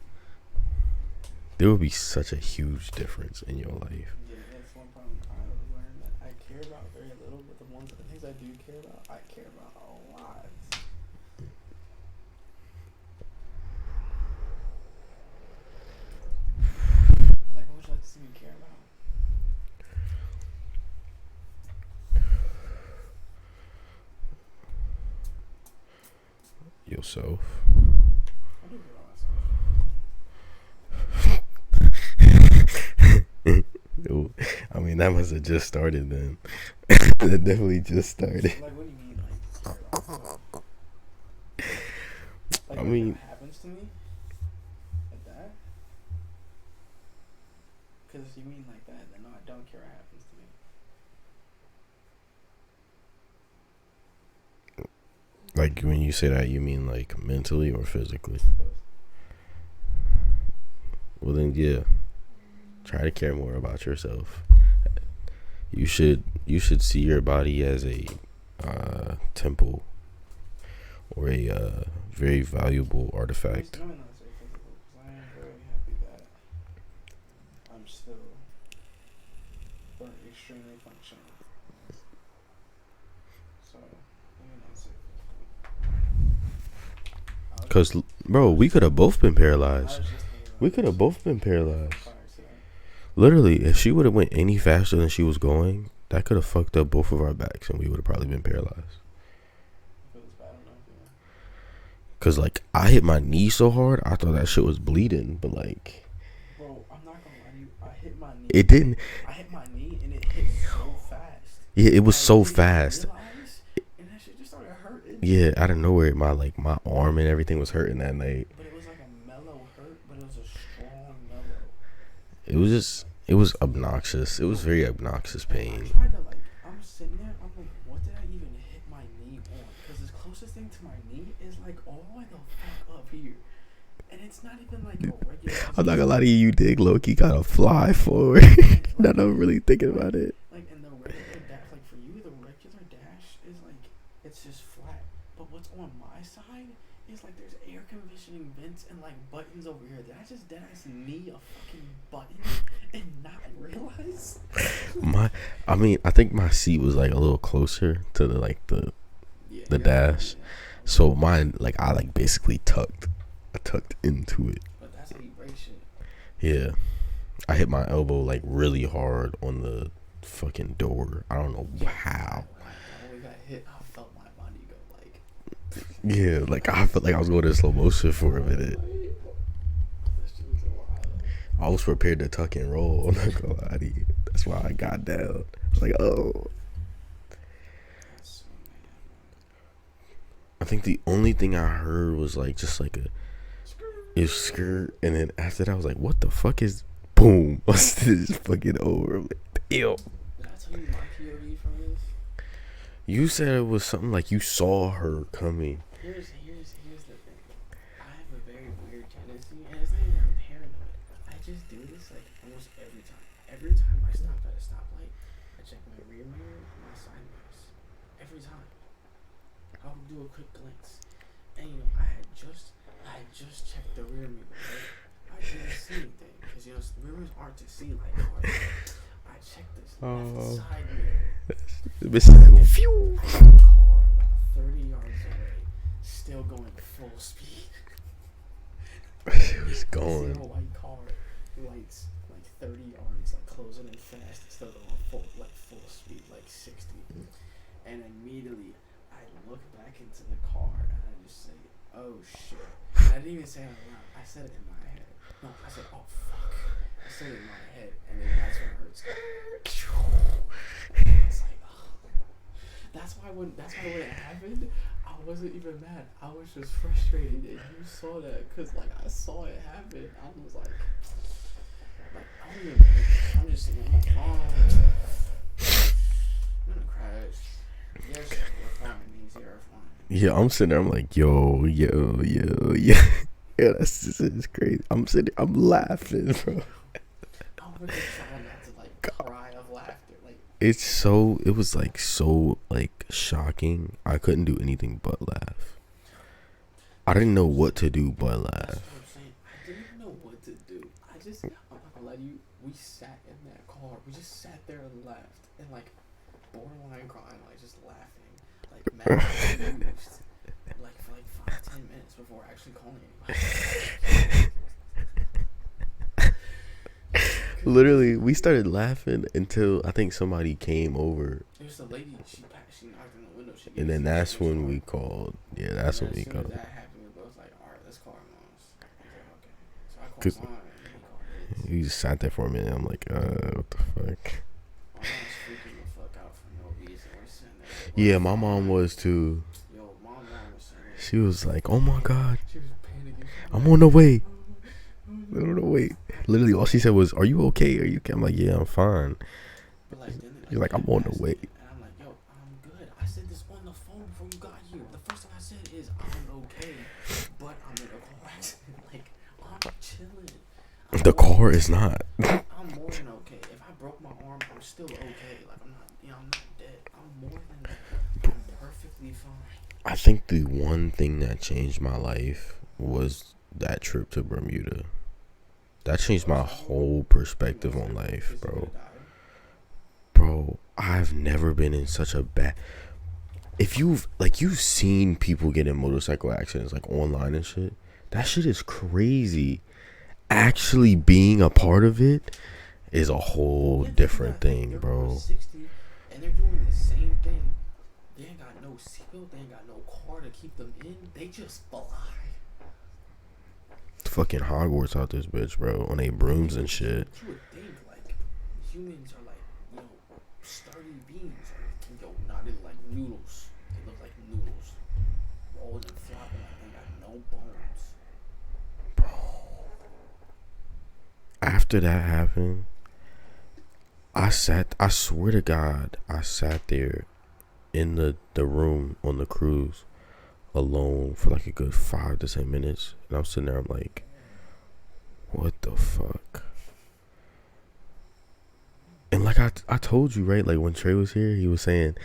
there would be such a huge difference in your life. Yeah, that's one problem I learned, that I care about very little, but the things I do care about, I care about a lot. Like, what would you like to see me care about? himself. I do hit on myself. I mean, that must have just started then. That definitely just started. Like, what do you mean, like, I mean, if it happens to me, like that? Because if you mean like that, then no, I don't care what happens to me. like when you say that, you mean like mentally or physically? Well, then, yeah. Try to care more about yourself. You should see your body as a temple or a very valuable artifact. I am very happy that I'm still extremely functional. So, let me not say physical. Cause, bro, we could have both been paralyzed. We could have both been paralyzed. Literally, if she would have went any faster than she was going, that could have fucked up both of our backs, and we would have probably been paralyzed. Cause like I hit my knee so hard, I thought that shit was bleeding, but like, bro, I'm not gonna lie to you. I hit my knee. It didn't. I hit my knee and it hit so fast. Yeah, it was so fast. And that shit just started hurting. Yeah, out of nowhere, my arm and everything was hurting that night. But it was like a mellow hurt, but it was a strong mellow. It was obnoxious. It was very obnoxious pain. I tried to I'm sitting there, I'm like, what did I even hit my knee on? Because the closest thing to my knee is like all the way the fuck up here. And it's not even like a regular. I'm not gonna lie to you, you did low-key kind of fly forward. Now that I'm really thinking about it. Like, and the regular dash, like for you, the regular dash is like, it's just flat. But what's on my side is like there's air conditioning vents and like buttons over here. Did I just deadass knee a fucking button and not realize? I mean, I think my seat was like a little closer to the dash. So mine, like, I like basically tucked into it. But that's how you break shit. Yeah. I hit my elbow like really hard on the fucking door. I don't know how. When we got hit, I felt my body go like. Yeah, like I felt like I was going in slow motion for a minute. I was prepared to tuck and roll. I'm not gonna lie to you. That's why I got down. I was like, oh. I think the only thing I heard was like just like a skirt, and then after that I was like, what the fuck is boom? What's this fucking over? I'm like, ew. Did I tell you my POV from this? You said it was something like you saw her coming. Here's the thing. I have a very weird tendency, and it's not even I'm paranoid. I just do this like almost every time. Every time I stop at a stoplight, I check my rear mirror and my side mirrors. Every time. I'll do a quick glance. And you know, I had just checked the rear mirror, right? I didn't see anything. Because you know, mirrors aren't to see like cars. I checked this left side mirror. Phew. I had a car about 30 yards away, still going full speed. It was going. A white car, lights like 30 yards, like closing in fast, still going full speed, like 60. And immediately, I look back into the car and I just say, "Oh shit!" And I didn't even say it out loud. I said it in my head. No, I said, "Oh fuck!" I said it in my head, and then that's when it hurts. It's like, oh. That's why when it happened, I wasn't even mad. I was just frustrated, and you saw that because like I saw it happen. I was like I don't even. I'm just sitting there like, oh, I'm gonna crash. Yes, we're fine. Easy, we're fine. Yeah, I'm sitting there. I'm like, yo. Yeah, this is crazy. I'm sitting there, I'm laughing, bro. I'm really trying not to like cry of laughter. Like It was like so like shocking. I couldn't do anything but laugh. I didn't know what to do but laugh. That's what I'm saying. I didn't even know what to do. I'm not gonna lie to you. We sat in that car. We just sat there and laughed and like borderline crying, like just laughing, like mad confused, like for like 5-10 minutes before actually calling anybody. Literally, we started laughing until I think somebody came over. It was a lady. She knocked on the window. And then that's when we called. Yeah, that's when we called. That happened. Cause he just sat there for a minute. I'm like, what the fuck? Yeah, my mom was too. She was like, "Oh my god, I'm on the way." Literally, all she said was, "Are you okay? Are you okay?" I'm like, "Yeah, I'm fine." You're like, "I'm on the way." And I'm like, yo, I'm good. I said this on the phone before you got here. The first thing I said is, I'm okay, but I'm in a car accident. Like, I'm chilling. The car is not. I'm more than okay. If I broke my arm, I'm still okay. Like, I'm not, I'm not dead. I'm more than that. I'm perfectly fine. I think the one thing that changed my life was that trip to Bermuda. That changed my whole perspective on life, bro. Bro, I've never been in such a bad... If you've seen people get in motorcycle accidents, like, online and shit, that shit is crazy. Actually being a part of it is a whole different thing, bro. And they're doing the same thing. They ain't got no seatbelt. They ain't got no car to keep them in. They just fly. Fucking Hogwarts out this bitch, bro, on they brooms and shit. You would think, like, humans are like, you know, sturdy beings. Yo, nah, they look like noodles. They look like noodles. Rolling and flopping like they got no bones. After that happened, I swear to God, I sat there in the room on the cruise alone for like a good 5 to 10 minutes. And I'm sitting there, I'm like, what the fuck? And like I told you, right? Like when Trey was here, he was saying,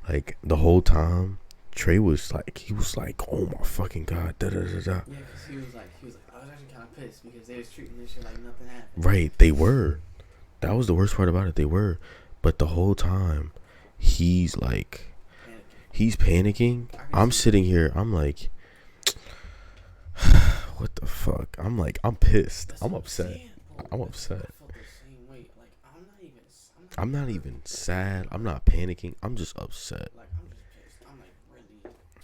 like, the whole time, Trey was like, oh my fucking God, da da da da. Yeah, because he was like, I was actually kind of pissed because they was treating this shit like nothing happened. Right, they were. That was the worst part about it. They were. But the whole time, he's like, he's panicking. I'm sitting here, I'm like, what the fuck? I'm like, I'm pissed. I'm upset. I'm upset. I'm not even sad. I'm not panicking. I'm just upset.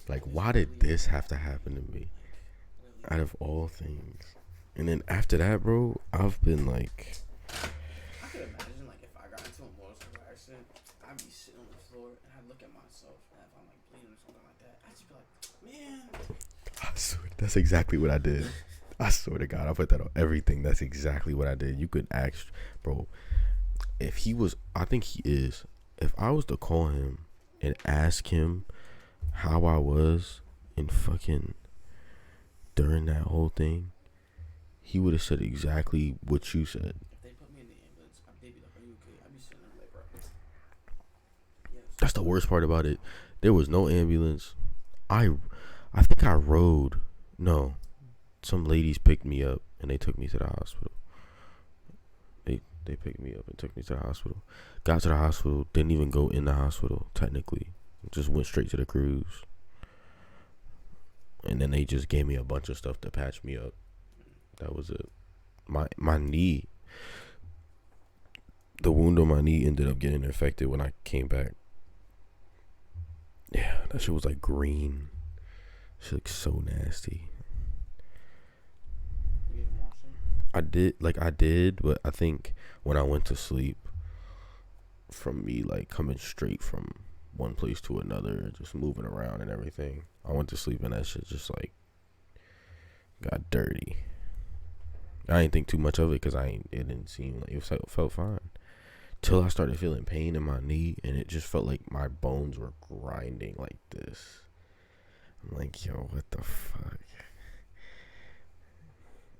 Like, why did this have to happen to me? Out of all things. And then after that, bro, I've been like... I could imagine, like, if I got into a motorcycle accident, I'd be sitting on the floor and I'd look at myself, and if I'm, like, bleeding or something like that, I'd just be like, man. I swear, that's exactly what I did. I swear to God, I put that on everything. That's exactly what I did. You could ask, bro, if he was, I think he is, if I was to call him and ask him how I was in fucking during that whole thing, he would have said exactly what you said. If they put me in the ambulance, they'd be like, are you okay? I'd be sitting there like, bro. That's the worst part about it. There was no ambulance. I think I rode. No, some ladies picked me up and they took me to the hospital. They picked me up and took me to the hospital. Got to the hospital, didn't even go in the hospital, technically. Just went straight to the cruise. And then they just gave me a bunch of stuff to patch me up. That was it. My knee, the wound on my knee ended up getting infected when I came back. Yeah, that shit was like green. Shit looked so nasty. I did, but I think when I went to sleep, from me like coming straight from one place to another, just moving around and everything, I went to sleep and that shit just like got dirty. I didn't think too much of it because it didn't seem like it felt fine. Till I started feeling pain in my knee and it just felt like my bones were grinding like this. I'm like, yo, what the fuck?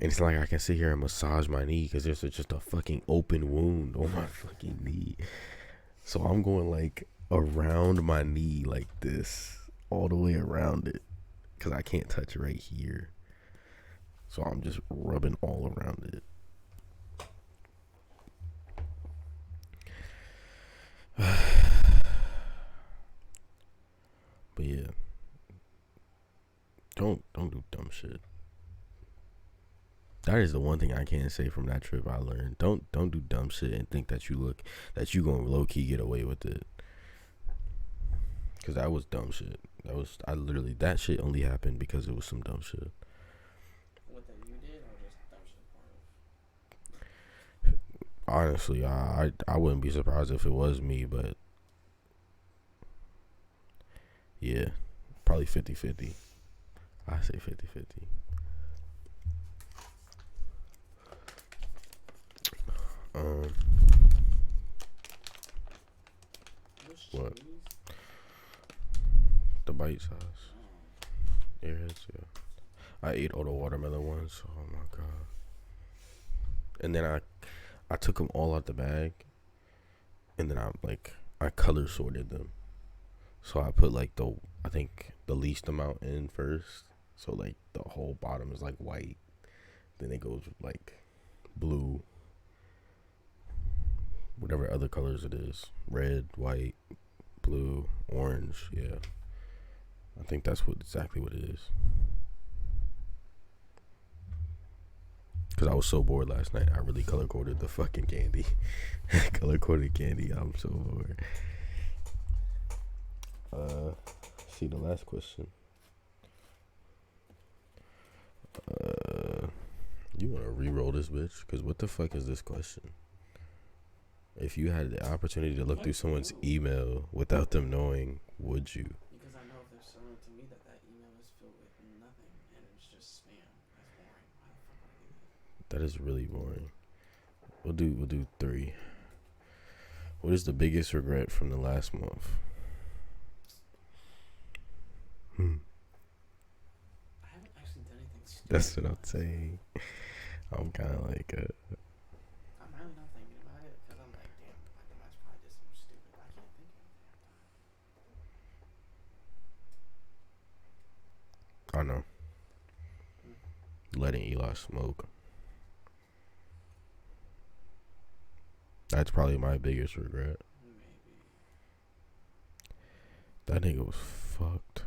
And it's like I can sit here and massage my knee because there's just a fucking open wound on my fucking knee. So I'm going like around my knee like this, all the way around it, because I can't touch it right here. So I'm just rubbing all around it. But yeah, don't do dumb shit. That is the one thing I can say from that trip I learned. Don't do dumb shit and think that you gonna low key get away with it. Cause that was dumb shit. That shit only happened because it was some dumb shit. What that you did or just dumb shit? Honestly, I wouldn't be surprised if it was me, but yeah, probably 50-50. I say 50-50. What? The bite size. Airheads, yeah. I ate all the watermelon ones. Oh my god. And then I took them all out the bag, and then I color sorted them. So I put like I think the least amount in first. So like the whole bottom is like white. Then it goes like blue, whatever other colors it is, red, white, blue, orange. Yeah, I think that's exactly what it is. Cause I was so bored last night, I really color coded the fucking candy. Color coded candy. I'm so bored. See the last question. You wanna re-roll this bitch? Cause what the fuck is this question? If you had the opportunity to look through someone's email without them knowing, would you? Because I know if they're selling it to me that email is filled with nothing and it's just spam. That's boring. Why the fuck would I do that? That is really boring. We'll do 3. What is the biggest regret from the last month? I haven't actually done anything stupid. That's what I'm saying. I'm kind of like I'm really not thinking about it because I'm like, damn, I think I probably did something stupid. I can't think of anything. I know. Letting Eli smoke. That's probably my biggest regret. Maybe. That nigga was fucked.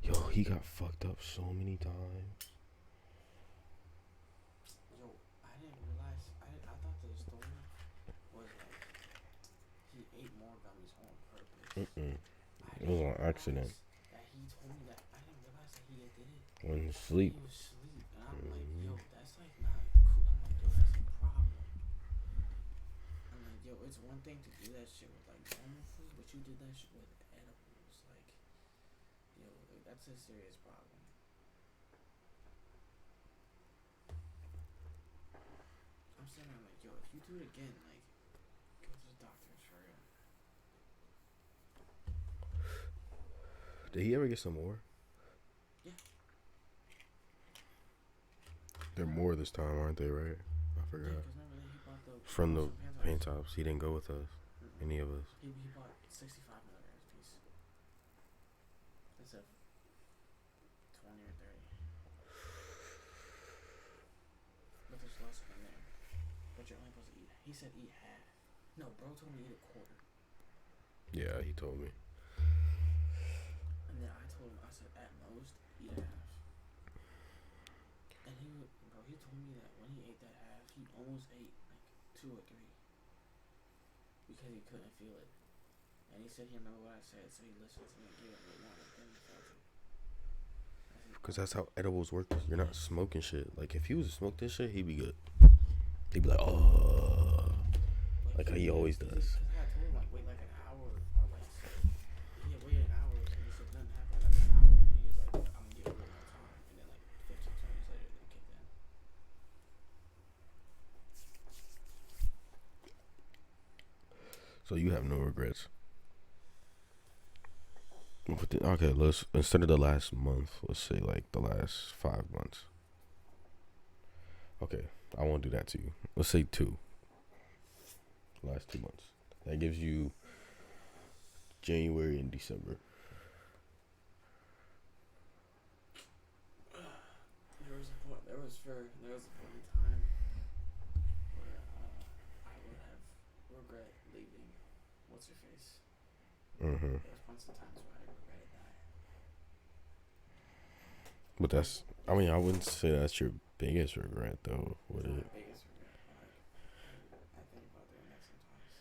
Yo, he got fucked up so many times. Yo, I didn't realize. I thought the story was like he ate more gummies on purpose. It was on accident. That he told me that. I didn't realize that he did it. When sleep. He was asleep, and I'm like, yo, that's like not cool. I'm like, yo, that's a problem. I'm like, yo, it's one thing to do that shit with like normal food, but you did that shit with edibles. Like, yo, that's a serious problem. I'm saying, I'm like, yo, if you do it again, like, go to the doctors for real. Did he ever get some more? Yeah. They're more this time, aren't they? Right? I forgot. Yeah, 'cause remember that he bought the From the Paint paint tops, he didn't go with us. Any of us. He bought 65 milligrams piece. Instead of 20 or 30. But there's less in there. But you're only supposed to eat. He said eat half. No, bro told me eat a quarter. Yeah, he told me. And then I told him, I said at most eat a half. And he told me that when he ate that half, he almost ate like 2 or 3. Because he couldn't feel it. And he said he remembered what I said, so he listened to me and gave it what he wanted, then he felt it. Because that's how edibles work. You're not smoking shit. Like, if he was to smoke this shit, he'd be good. He'd be like, oh. Like how he always does. Because I told him, like, wait like an hour. Or like, he had waited an hour, and he said nothing happened like an hour. And he was like, I'm going to give it more time. And then, like, 15, 20 minutes later, then it kicked in. So you have no regrets. Okay, let's, instead of the last month, let's say like the last 5 months. Okay, I won't do that to you. Let's say 2. Last 2 months. That gives you January and December. There was a point in time where I would have regret leaving. What's her face? There was points in times where I regretted that. But that's, I mean, I wouldn't say that's your biggest regret though, would It's not it? my biggest regret, but I think about doing that sometimes.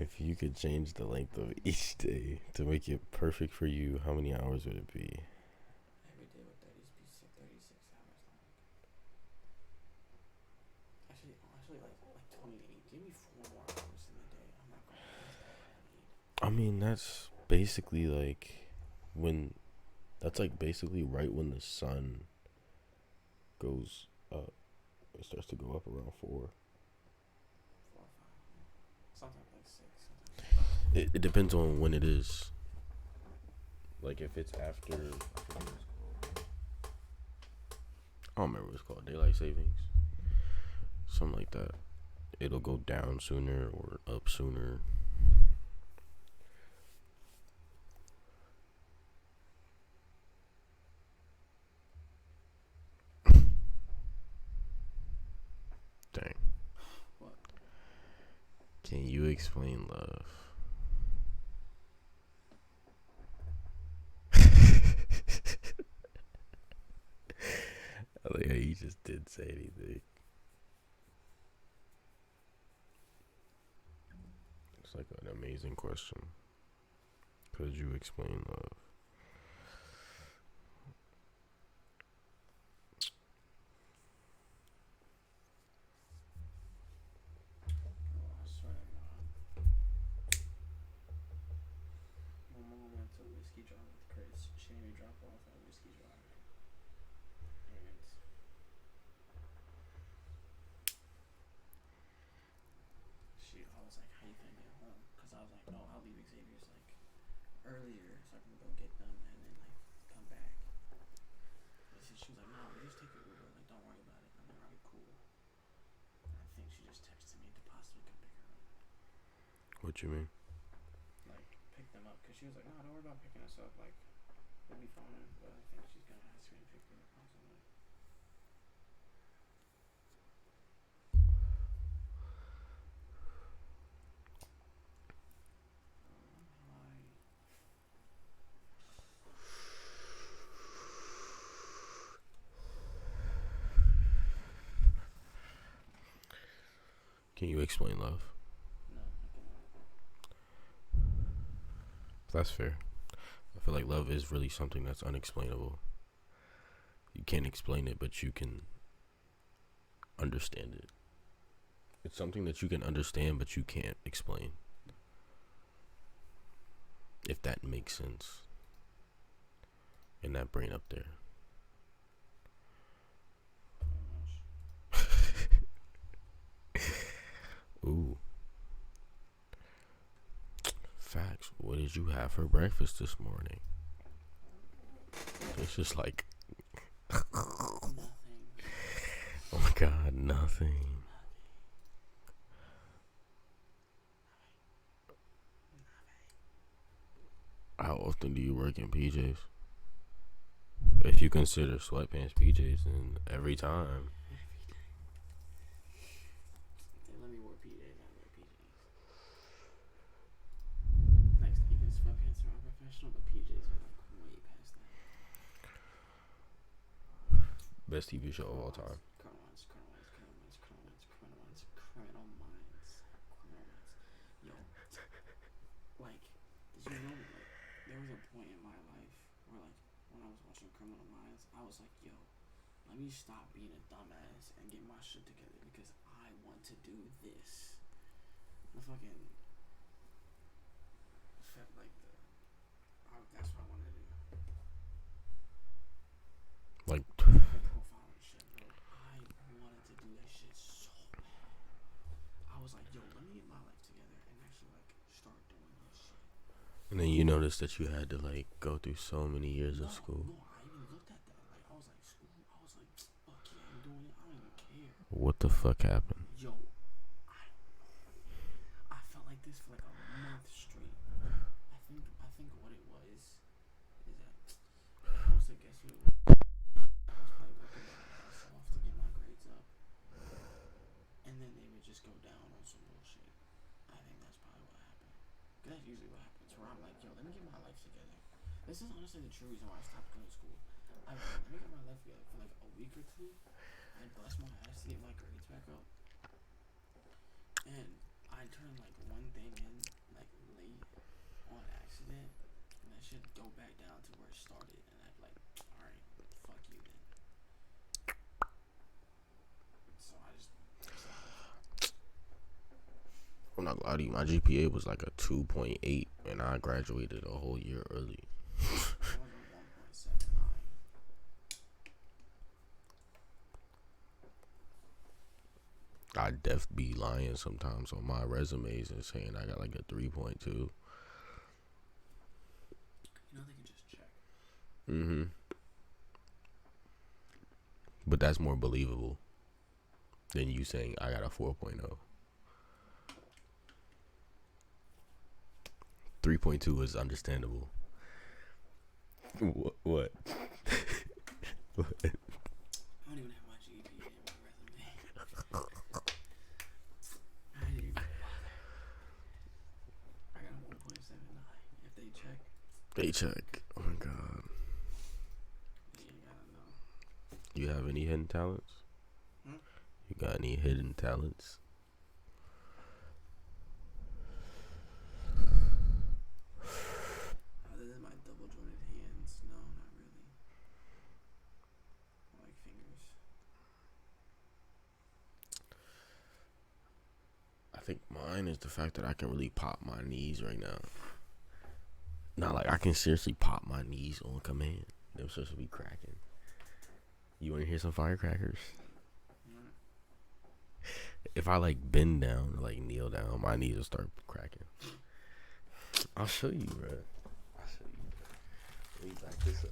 If you could change the length of each day to make it perfect for you, how many hours would it be? Every day would 36 hours long. Actually, like 28. Give me 4 more hours in the day. I'm not going to waste all I need. I mean, that's basically like when, that's like basically right when the sun goes up. It starts to go up around 4. 4 or 5. Sometimes like 6. Sometimes. It depends on when it is. Like if it's after, I don't remember what it's called, daylight savings, something like that. It'll go down sooner or up sooner. Dang. What? Can you explain love? I like how you just didn't say anything. It's like an amazing question. Could you explain love? Oh, I swear to God. My mom went to a whiskey jar with Chris. She made me drop off at a whiskey jar. And I was like, how you gonna get home? Because I was like, no, I'll leave Xavier's like earlier so I can go get them and then like come back. And she was like, no, just take your Uber. Like, don't worry about it. I'm like, alright, cool. And I think she just texted me to possibly come pick her up. What you mean? Like, pick them up. Because she was like, no, don't worry about picking us up. Like, we'll be fine. But I think she's going to ask me to pick her up possibly. Can you explain love? No, I cannot. That's fair. I feel like love is really something that's unexplainable. You can't explain it, but you can understand it. It's something that you can understand, but you can't explain. If that makes sense. In that brain up there. Ooh. Facts. What did you have for breakfast this morning? It's just like Nothing. oh my god, nothing. How often do you work in PJs? If you consider sweatpants PJs, then every time. They let me wear PJs. I wear PJs. Like, even sweatpants are unprofessional, but PJs are like way past that. Best TV show of all time. Criminal Minds. Yo, like, did you know, like, there was a point in my life where, like, when I was watching Criminal Minds, I was like, yo, let me stop being a dumbass and get my shit together because I want to do this. The fucking felt like that's what I wanted to do. Like Profile and shit, bro. I wanted to do that shit so bad. I was like, yo, let me get my life together and actually like start doing this shit. and then you noticed that you had to like go through so many years of school. No, I even looked at that. Like, I was like, school. I was like, fuck yeah, I'm doing it. I don't even care. What the fuck happened? Yo, I don't know. I felt like this for like a month straight. I think what it was is that I was to guess what it was. I was probably working my ass off to get my grades up, and then they would just go down on some bullshit. I think that's probably what happened. 'Cause that's usually what happens. Where I'm like, yo, let me get my life together. This is honestly the true reason why I stopped going to school. I was like, let me get my life together for like a week or two. I bust my ass to get my grades back up. And I turned like one thing in like late on accident, and that should go back down to where it started, and I'd be like, all right, fuck you then. So I just. I'm not gonna lie to you. My GPA was like a 2.8, and I graduated a whole year early. I def be lying sometimes on my resumes and saying I got like a 3.2. You know they can just check. Mm-hmm. But that's more believable than you saying I got a 4.0. 3.2 is understandable. What? What? I don't even have my GPA in my resume. I didn't even bother. I got a 1.79. If they check. They check. Oh my god. You gotta know. You have any hidden talents? You got any hidden talents? Other than my double jointed hands, no, not really. I like fingers. I think mine is the fact that I can really pop my knees right now. Not like I can seriously pop my knees on command. They're supposed to be cracking. You want to hear some firecrackers? If I like bend down or like kneel down, my knees will start cracking. I'll show you, bro. I'll show you. Let me back this up.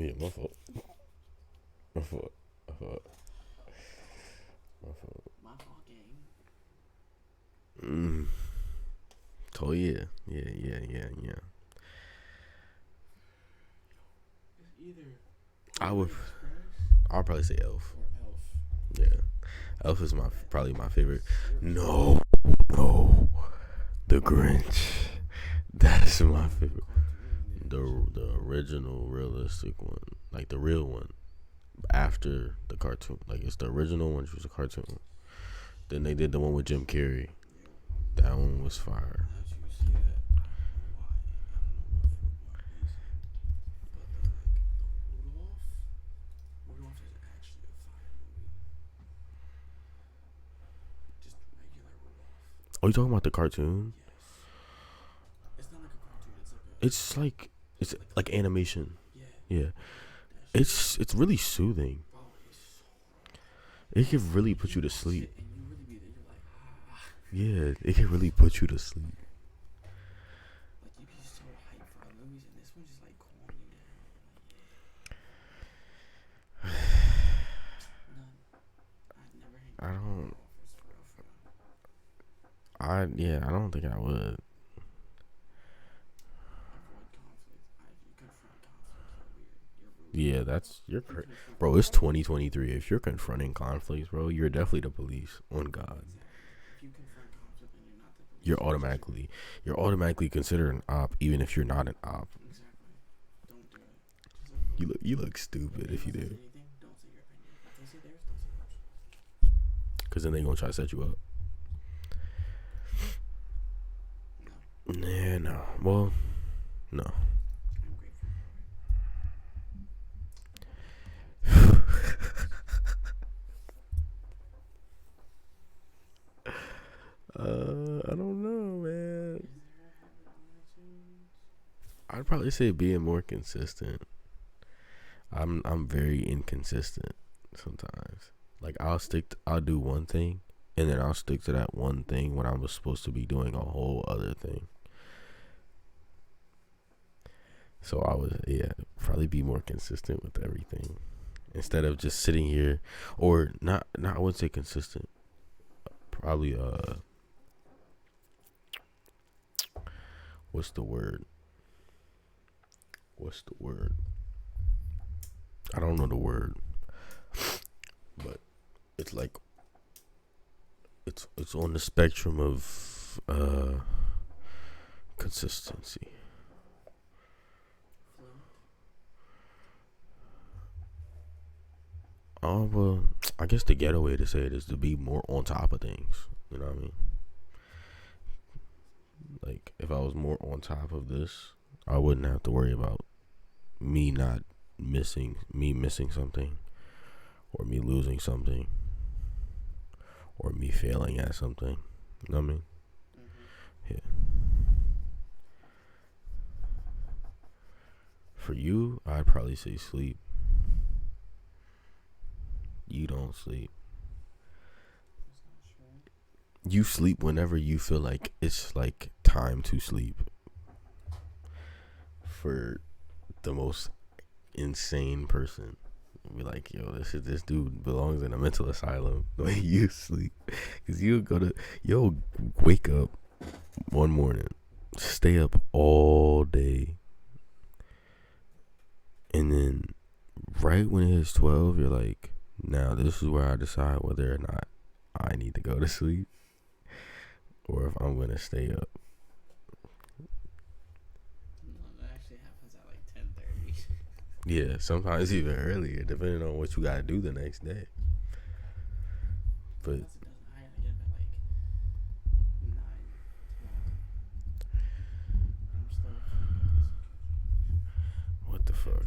yeah, my fault. My fault. My fault. My fault. My fault, gang. Oh yeah. Yeah. It's either I'll probably say Elf. or Elf. Yeah. Elf is probably my favorite. No. The Grinch. That is my favorite. The original realistic one. Like the real one. After the cartoon. Like it's the original one, which was a cartoon. Then they did the one with Jim Carrey. That one was fire. Rudolph is actually a fire movie. Just regular Rudolph. Oh, you talking about the cartoon? Yes. It's not like a cartoon. It's like animation. Yeah. Yeah. It's really soothing. It can really put you to sleep. And you really be there. You're like, Yeah, it can really put you to sleep. Like you be so hyped for our movies, and this one's just like calming you down. None. I'd never hang I don't. for real. I don't think I would. Avoid conflict. You confront conflict. You're Yeah, bro. It's 2023. If you're confronting conflicts, bro, you're definitely the police. On God, If you confront conflict and you're not the police, you're automatically considered an op, even if you're not an op. exactly. Don't do it. You look stupid if you do, Anything, don't say your opinion. If they say theirs, don't say yours. because then they gonna try to set you up. No. No. Well, no. I'm grateful I don't know, man. I'd probably say being more consistent. I'm very inconsistent sometimes. Like I'll do one thing, and then I'll stick to that one thing when I was supposed to be doing a whole other thing. So I would, probably be more consistent with everything instead of just sitting here, or not. I wouldn't say consistent. Probably what's the word? I don't know the word, but it's like it's on the spectrum of consistency. Oh, well, I guess the ghetto way to say it is to be more on top of things. You know what I mean? Like, if I was more on top of this, I wouldn't have to worry about me missing something, or me losing something, or me failing at something. You know what I mean? Yeah. For you, I'd probably say sleep. You don't sleep. You sleep whenever you feel like it's like time to sleep. For the most insane person, be like, yo, this dude belongs in a mental asylum. The way you sleep, because you'll wake up one morning, stay up all day, and then right when it hits 12, you're like, now this is where I decide whether or not I need to go to sleep, or if I'm gonna stay up. That actually happens at like 10:30. Yeah, sometimes even earlier, depending on what you gotta do the next day. But I gotta get up at like 9, 12. I'm still what the fuck?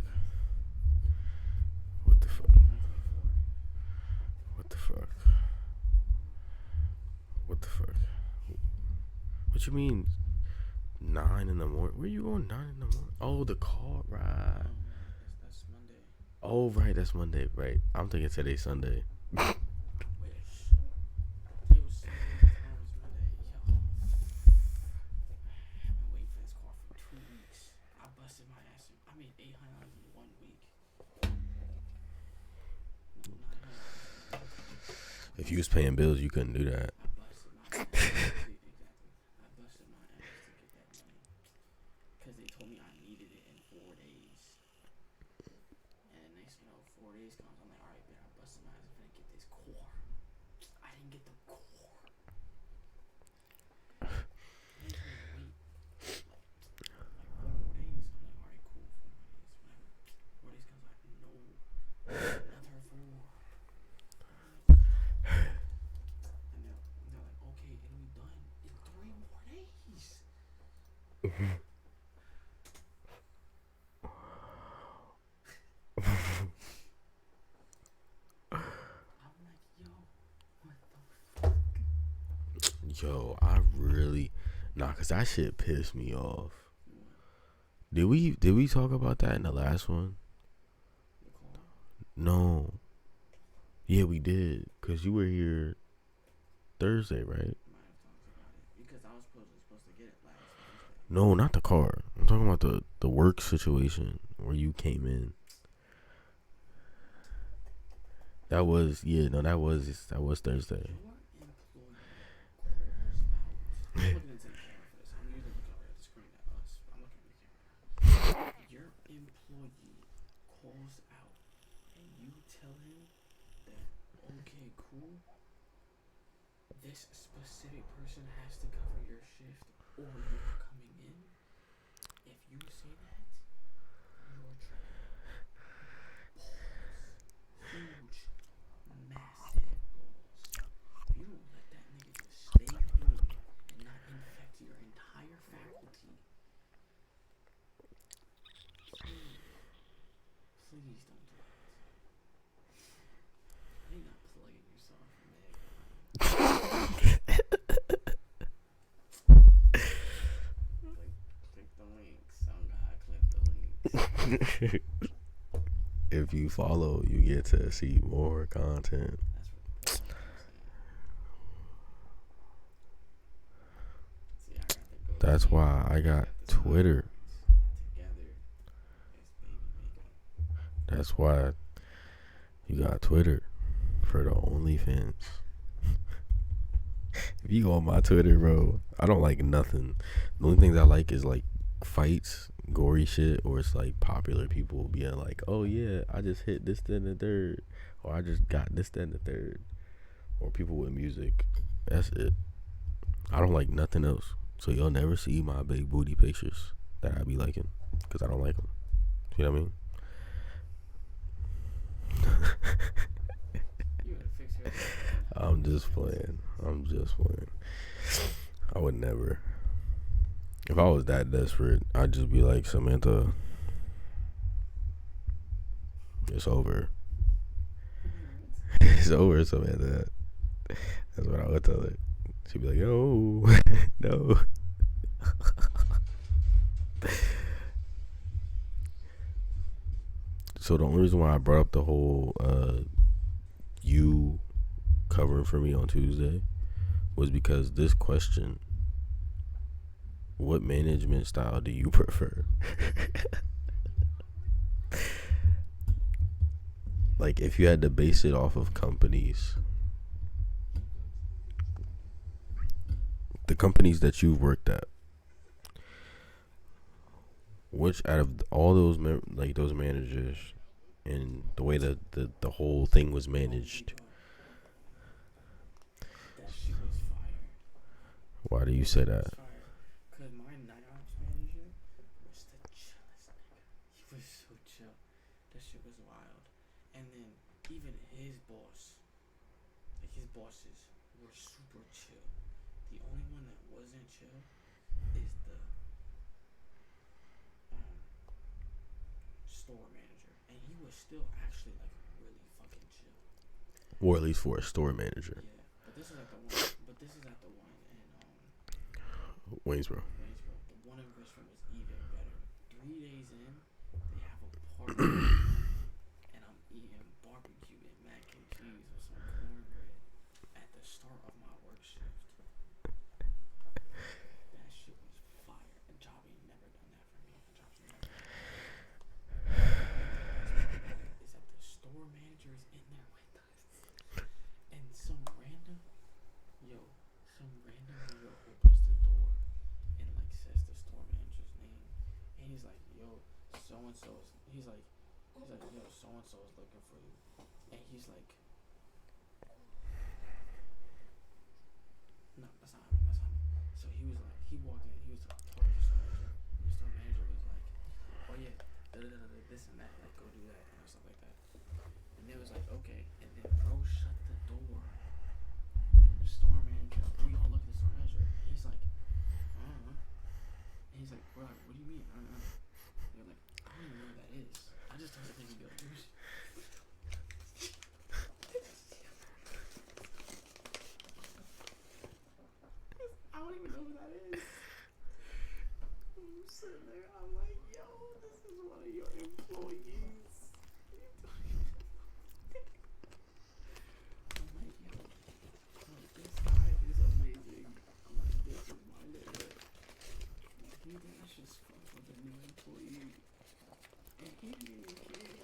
What you mean 9 in the morning? Where you going 9 in the morning? Oh, the car ride. That's Monday. Oh, right, that's Monday, right. I'm thinking today's Sunday. Wish. It was Sunday. Tomorrow was Monday. Yo. I've been waiting for this car for 2 weeks. I busted my ass. I made $800 in 1 week. If you was paying bills, you couldn't do that. I busted my ass. Exactly. I busted my ass to get that money. Because they told me I needed it in 4 days. And next, 4 days comes. I'm like, alright, man, I busted my ass. I'm gonna get this core. I didn't get the core. Wait, 4 more days. I'm like, alright, cool. 4 more days, whatever. 4 days comes. Like, no, another 4. And they're like, okay, it'll be done in 3 more days. I'm like, yo, what the fuck? Yo, I really cause that shit pissed me off. Did we talk about that in the last one? No. Yeah, we did. Cause you were here Thursday, right? Because I was supposed to get it last Wednesday. No, not the car. I'm talking about the work situation where you came in. That was Thursday. I'm looking into the camera for this. I'm usually looking over at the screen at us. I'm looking at the camera. Your employee calls out and you tell him that, okay, cool, this specific person has to cover your shift or you're coming in. If you say that, you're trying. Huge, massive balls. You don't let that nigga just stay home and not infect your entire faculty. Please don't do that. You're not plugging yourself, click the links. Some guy click the links. If you follow, you get to see more content. That's why I got Twitter. That's why you got Twitter for the OnlyFans. If you go on my Twitter, bro, I don't like nothing. The only things I like is like fights, gory shit, or it's like popular people being like, oh yeah, I just hit this, then the third, or I just got this, then the third, or people with music. That's it. I don't like nothing else. So you'll never see my big booty pictures that I be liking because I don't like them. You know what I mean? I'm just playing. I would never. If I was that desperate, I'd just be like, Samantha, it's over. It's over, Samantha. That's what I would tell her. She'd be like, yo, no. So the only reason why I brought up the whole you covering for me on Tuesday was because this question, what management style do you prefer? Like, if you had to base it off of companies, the companies that you've worked at, which out of all those those managers and the way that the whole thing was managed, That shit was fire. why do you say that? Cause my night ops manager was the chillest nigga. He was so chill. That shit was wild. And then even his boss, like his bosses, were super chill. The only one that wasn't chill is the store manager, and he was still actually like really fucking chill. Or at least for a store manager. Yeah, but this is at the one. But this is at the one in Waynesboro. The one in Richmond was even better. 3 days in, they have a party, and I'm eating barbecue and mac and cheese with some cornbread at the start of my work shift. That shit was fire. And Jobby never done that for me. Jobby's never done that. Is that the store manager is in there with us, and some he's like, yo, so and so is looking for you, and he's like, no, that's not me. So he was like, he walked in, he was talking to the store manager. The store manager was like, oh yeah, this and that, like go do that and stuff like that. And it was like, okay, and then bro shut the door. And the store manager, we all look at the store manager. And he's like, and he's like, bro, what do you mean? I don't know. They're like, I don't even know what that is. I just told the thing to go do shit. I don't even know what that is. I'm sitting there, I'm like, yo, this is one of your employees. I'm like, yo, this guy is amazing. I'm like, this is my nigga. You guys just fuck with a new employee. And he didn't even care.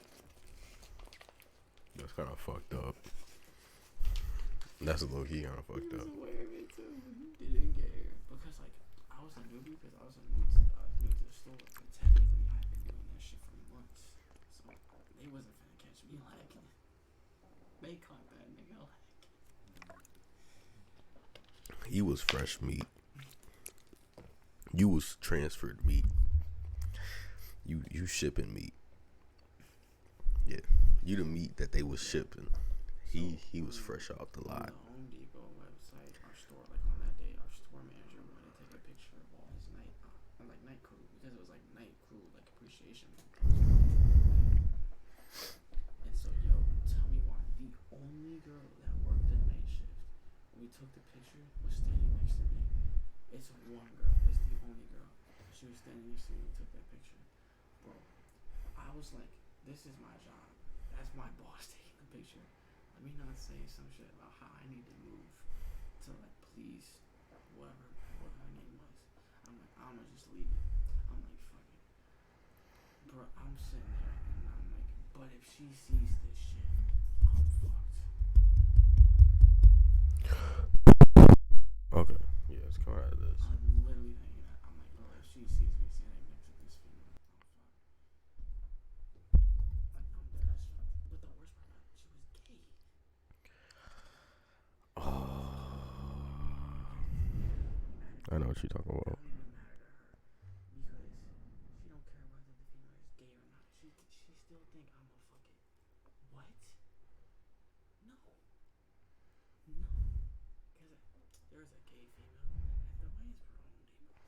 That's kind of fucked up. That's a low key kind of fucked up. He was aware of it too. He didn't care. Because, like, I was a newbie because I was new to the store. And technically, I've been doing that shit for months. So, they wasn't finna catch me lacking. They caught that nigga lacking. He was fresh meat. You was transferred meat. You shipping meat. Yeah. You the meat that they was shipping. He was fresh off the lot. On the Home Depot website, our store, like on that day, our store manager wanted to take a picture of all his night crew, because it was like night crew, like appreciation. And so, yo, tell me why the only girl that worked the night shift, when we took the picture, was standing next to me. It's one girl. It's the only girl. She was standing next to me and took that picture. Bro, I was like, this is my job. That's my boss taking the picture. Let me not say some shit about how I need to move to like please whatever her name was. I'm like, I'm gonna just leave it. I'm like, fuck it. Bro, I'm sitting there and I'm like, but if she sees this shit, I'm fucked. Okay. Yeah, let's come out of this. I'm literally thinking that. I'm like, bro, if she sees me standing next to this female, I'm fucked. Like, I'm dead as fuck. But the worst part about it, she was gay. I know what you're talking about. It don't even matter to her because she don't care whether the female is gay or not. She still think I'm a fucking what? No. Because there's a gay female at the Waynesboro Home Depot,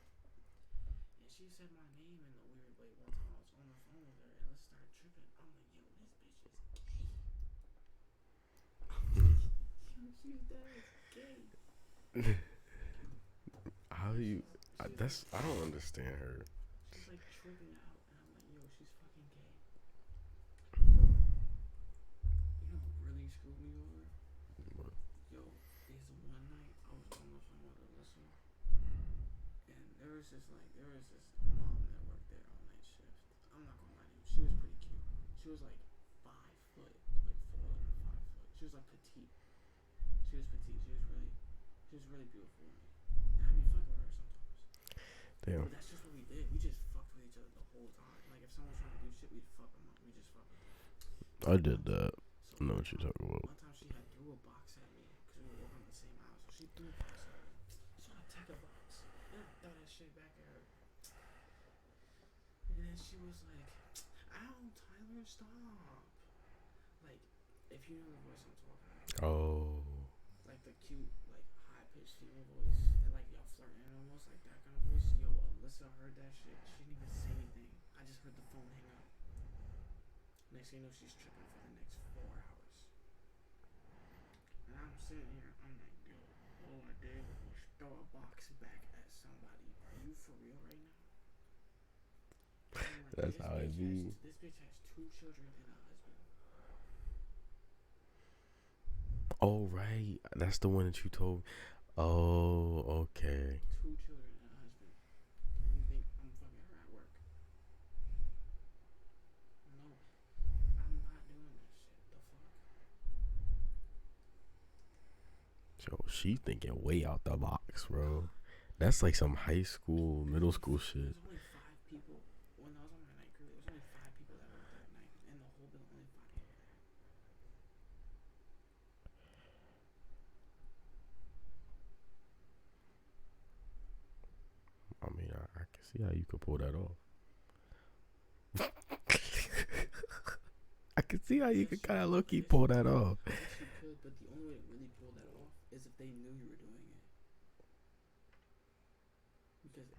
and she said my name in a weird way one time. I was on the phone with her and let's start tripping. I'm like, yo, this bitch is gay. She's dead gay. How do you? I don't understand her. She's like tripping out, and I'm like, yo, she's fucking gay. You know what really screwed me over? What? Yo, is one night I was on the phone with Alyssa, and there was this mom that worked there on night shift. I'm not gonna lie to you, she was pretty cute. She was like 5 foot, like 4 and 5 foot. She was like petite. She was really beautiful. And I'd be fucking with her sometimes. Damn. But that's just what we did. We just fucked with each other the whole time. Like if someone was trying to do shit, we'd fuck them up. We just fuck with them. I did that. I know what you're talking about. One time she had threw a box at me because we were working in the same house. So she threw a box at me. So I took a box and I threw that shit back at her. And then she was like, "Ow, Tyler, stop!" Like, if you know the voice I'm talking about. Oh. Like the cute, like high-pitched female voice, and like y'all flirting almost like that kind of voice. Yo, Alyssa heard that shit. She didn't even say anything. I just heard the phone hang up. Next thing you know, she's tripping for the next 4 hours. And I'm sitting here, I'm like, yo, all I did was throw a box back at somebody. Are you for real right now? Like, That's how it be. This bitch has 2 children and a husband. Oh, right. That's the one that you told. Oh, okay. 2 children and a husband. And you think I'm fucking her at work? No, I'm not doing that shit. The fuck? Yo, she thinking way out the box, bro. That's like some high school, middle school shit. There's only 5 people. When I was on my night crew, there was only 5 people See how you could pull that off. I can see how you could kind of low-key pull that off. Yes, you could, but the only way to really pull that off is if they knew you were doing it. Because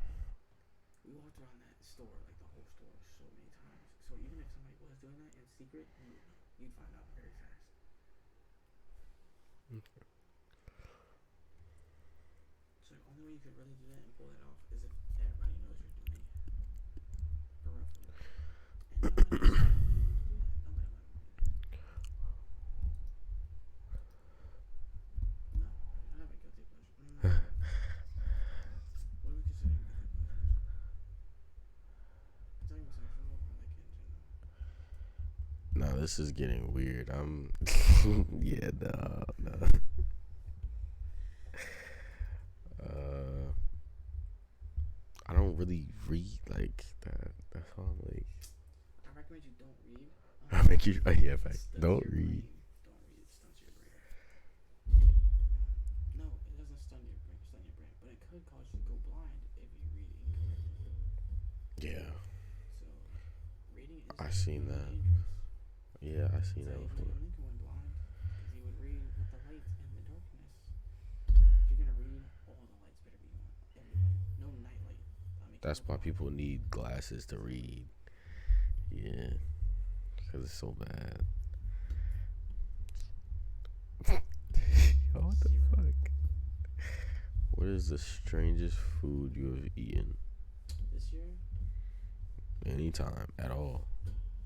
we walked around that store, like the whole store, so many times. So even if somebody was doing that in secret, you'd find out very fast. Okay. So the only way you could really do that and pull that off is if everybody knows you're doing it. For real. And nobody else do that. Nobody let me do that. No, I don't have a guilty pleasure. What do we consider guilty pleasures? Is that even sexual or like in general? No, this is getting weird. Yeah, no. I don't really read like that. That's why I'm like. I recommend you don't read. I make you. Yeah, fact. Don't read. Don't read. It stunts your brain. No, it doesn't stun your brain. But it could cause you to go blind if you read incorrectly. Yeah. So, reading is I seen that. dangerous. Yeah, I seen that before. Abraham Lincoln went blind because he would read with the lights and the darkness. If you're gonna read, all the lights better be on. Every light. No night light. That's why people need glasses to read. Yeah, because it's so bad. Yo, what the fuck? What is the strangest food you have eaten? This year? Anytime at all.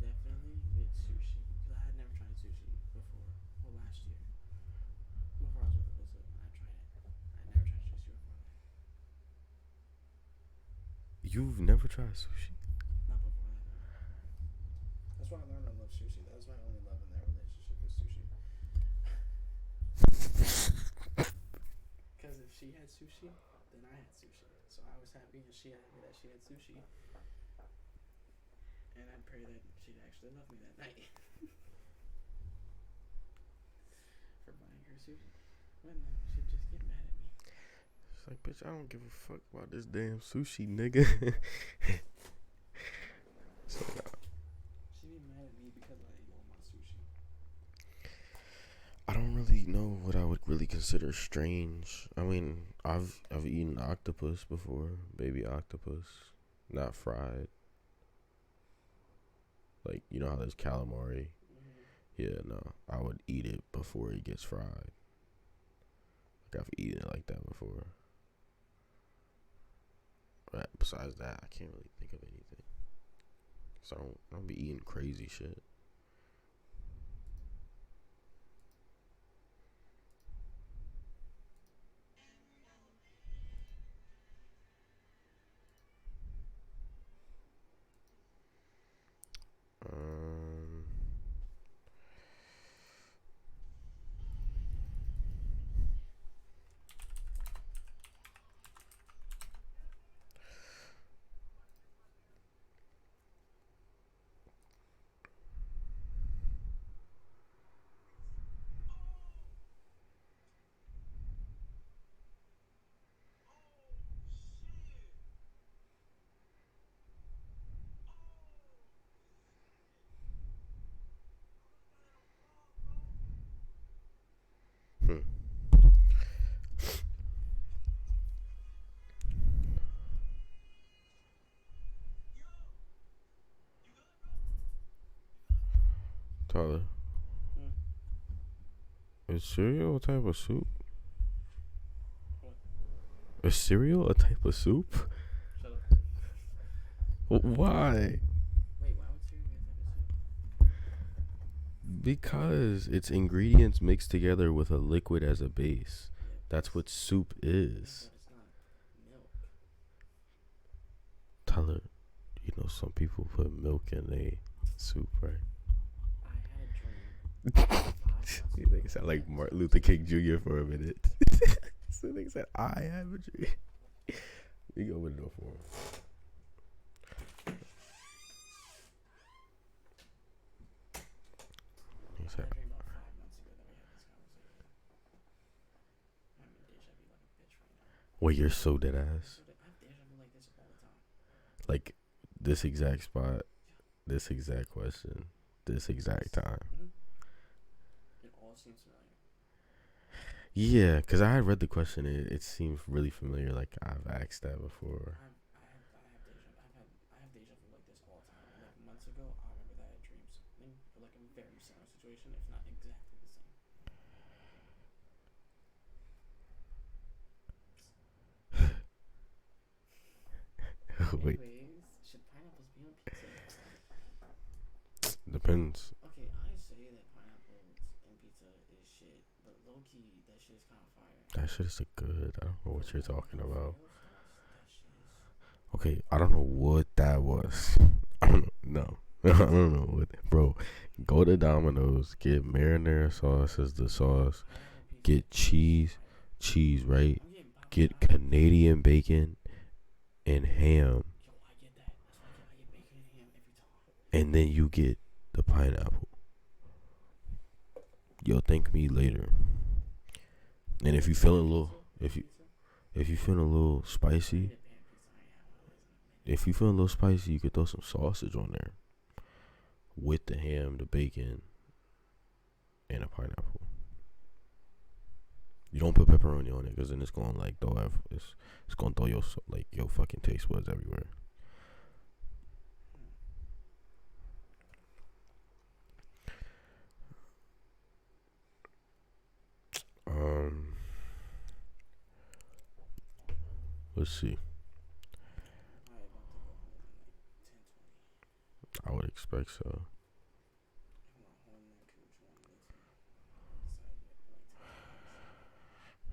Definitely with sushi. Because I had never tried sushi before. Well, last year. Before I was with Alyssa, I tried it. I had never tried sushi before that. You've never tried sushi? Not before that. That's why I learned I love sushi. That was my only love in that relationship was sushi. Because if she had sushi, then I had sushi. So I was happy and she happy that she had sushi. And I pray that she'd actually love me that night. For buying her sushi. But no, she'd just get mad at me. It's like, bitch, I don't give a fuck about this damn sushi, nigga. So, She'd be mad at me because I ate all my sushi. I don't really know what I would really consider strange. I mean, I've eaten octopus before, baby octopus, not fried. Like, you know how there's calamari? Mm-hmm. Yeah, no, I would eat it before it gets fried. Like, I've eaten it like that before. But besides that, I can't really think of anything. So I don't be eating crazy shit. Tyler, is cereal a type of soup? What? Is cereal a type of soup? Shut up. Why? Wait, why would cereal be a type of soup? Because it's ingredients mixed together with a liquid as a base. Yeah, That's what soup is. but it's not milk. Tyler, you know some people put milk in a soup, right? I had a dream. You think it sound like Martin Luther King Jr. for a minute. So they said, I have a dream. We go open the door for him. I had a dream about 5 months ago that we had this conversation. I'm in deja vu like a bitch right now. Well, you're so dead ass. I have deja vu like this all the time. like this exact spot, this exact question, this exact time. It all seems familiar. Yeah, because I had read the question. It seems really familiar. Like I've asked that before. I have deja vu like this all the time. Like months ago, I remember that I had dreams. Like a very similar situation, if not exactly the same. Wait, Anyways, should pineapples be on pizza? depends. Okay, I say that pineapples and pizza is shit, but low key, that shit is kind of fire. That shit is good. I don't know what you're talking about. That shit is. Okay, I don't know what that was. I don't know. No, I don't know what. Bro, go to Domino's, get marinara sauce as the sauce, get cheese, right? Get Canadian bacon and ham, Yo, I get that. That's why I get bacon and ham every time. and then you get the pineapple. Yo, thank me later. And if you feeling a little, if you feeling a little spicy, you could throw some sausage on there with the ham, the bacon, and a pineapple. You don't put pepperoni on it because then it's gonna like it's gonna throw your fucking taste buds everywhere. Let's see. I would expect so.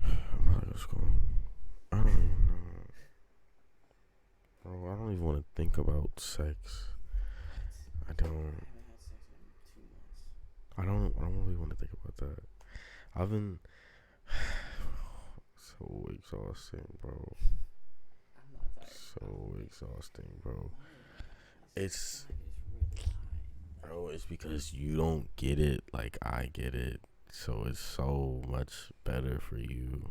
I'm about to just go. I don't even know. Bro, I don't even want to think about sex. I don't really want to think about that. I've been so exhausting, bro. So exhausting, bro. It's because you don't get it like I get it. So it's so much better for you.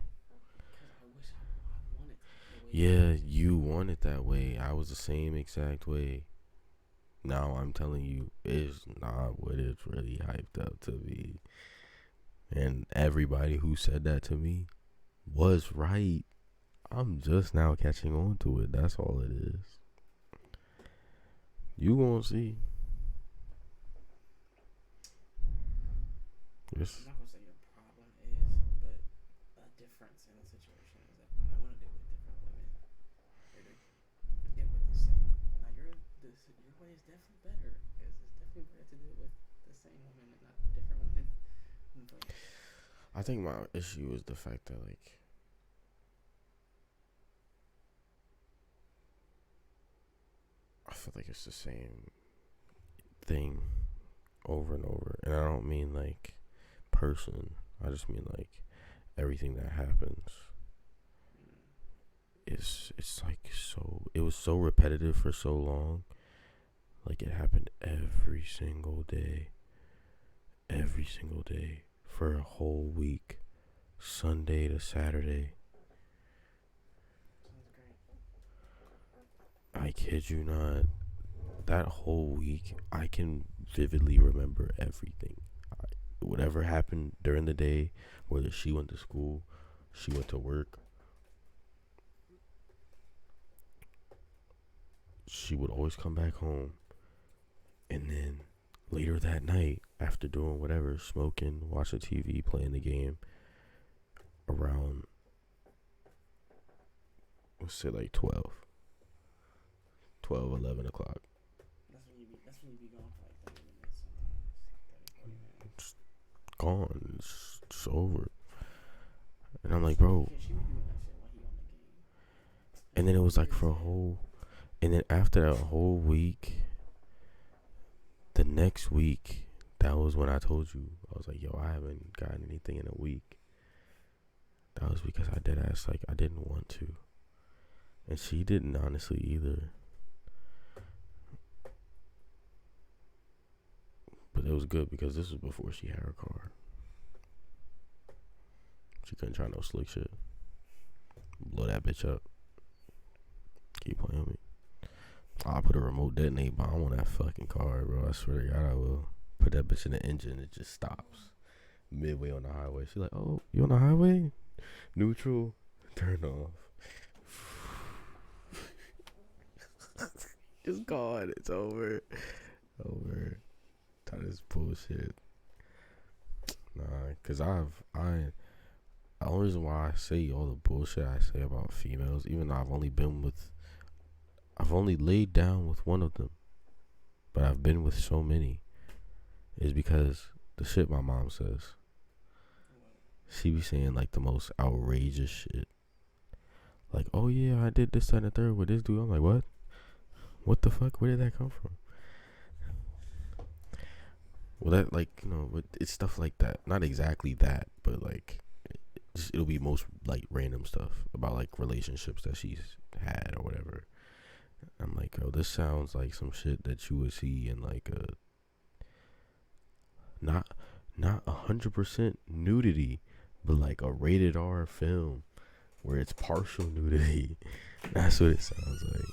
Yeah, you want it that way. I was the same exact way. Now I'm telling you, it's not what it's really hyped up to be. And everybody who said that to me was right. I'm just now catching on to it. That's all it is. You gonna see. Yes. I'm not gonna say your problem is, but a difference in the situation is that I want to deal with different women. Get with the same. Now your way is definitely better because it's definitely better to deal with the same woman and not different women. But I think my issue is the fact that like I feel like it's the same thing over and over, and I don't mean like person. I just mean like everything that happens. It's like it was so repetitive for so long. Like it happened every single day for a whole week, Sunday to Saturday. I kid you not. That whole week, I can vividly remember everything. Whatever happened during the day, whether she went to school, she went to work, she would always come back home. And then later that night, after doing whatever, smoking, watching TV, playing the game, around, let's say like 12, 11 o'clock. that's when you be going for like 30 minutes sometimes, like 30, 40 minutes. It's gone. It's over. And I'm like, bro. Yeah, she was doing that shit while he on the game. And then it was like for a whole, and then after that whole week, the next week, that was when I told you, I was like, yo, I haven't gotten anything in a week. That was because I did ask, like, I didn't want to. And she didn't honestly either. But it was good because this was before she had her car. She couldn't try no slick shit. Blow that bitch up. Keep playing with me. I'll put a remote detonate bomb on that fucking car, bro. I swear to God, I will. Put that bitch in the engine. It just stops midway on the highway. She's like, "Oh, you on the highway? Neutral, turn off." It's gone. It's over. Over. Tired of this bullshit. Nah, cause the only reason why I say all the bullshit I say about females, even though I've only laid down with one of them, but I've been with so many, is because the shit my mom says. She be saying like the most outrageous shit. Like, oh yeah, I did this, that, and the third with this dude. I'm like, what? What the fuck? Where did that come from? Well, that, like, you know, it's stuff like that. Not exactly that, but like, it'll be most like random stuff about like relationships that she's had or whatever. I'm like, oh, this sounds like some shit that you would see in like a not 100% nudity, but like a rated R film where it's partial nudity. That's what it sounds like.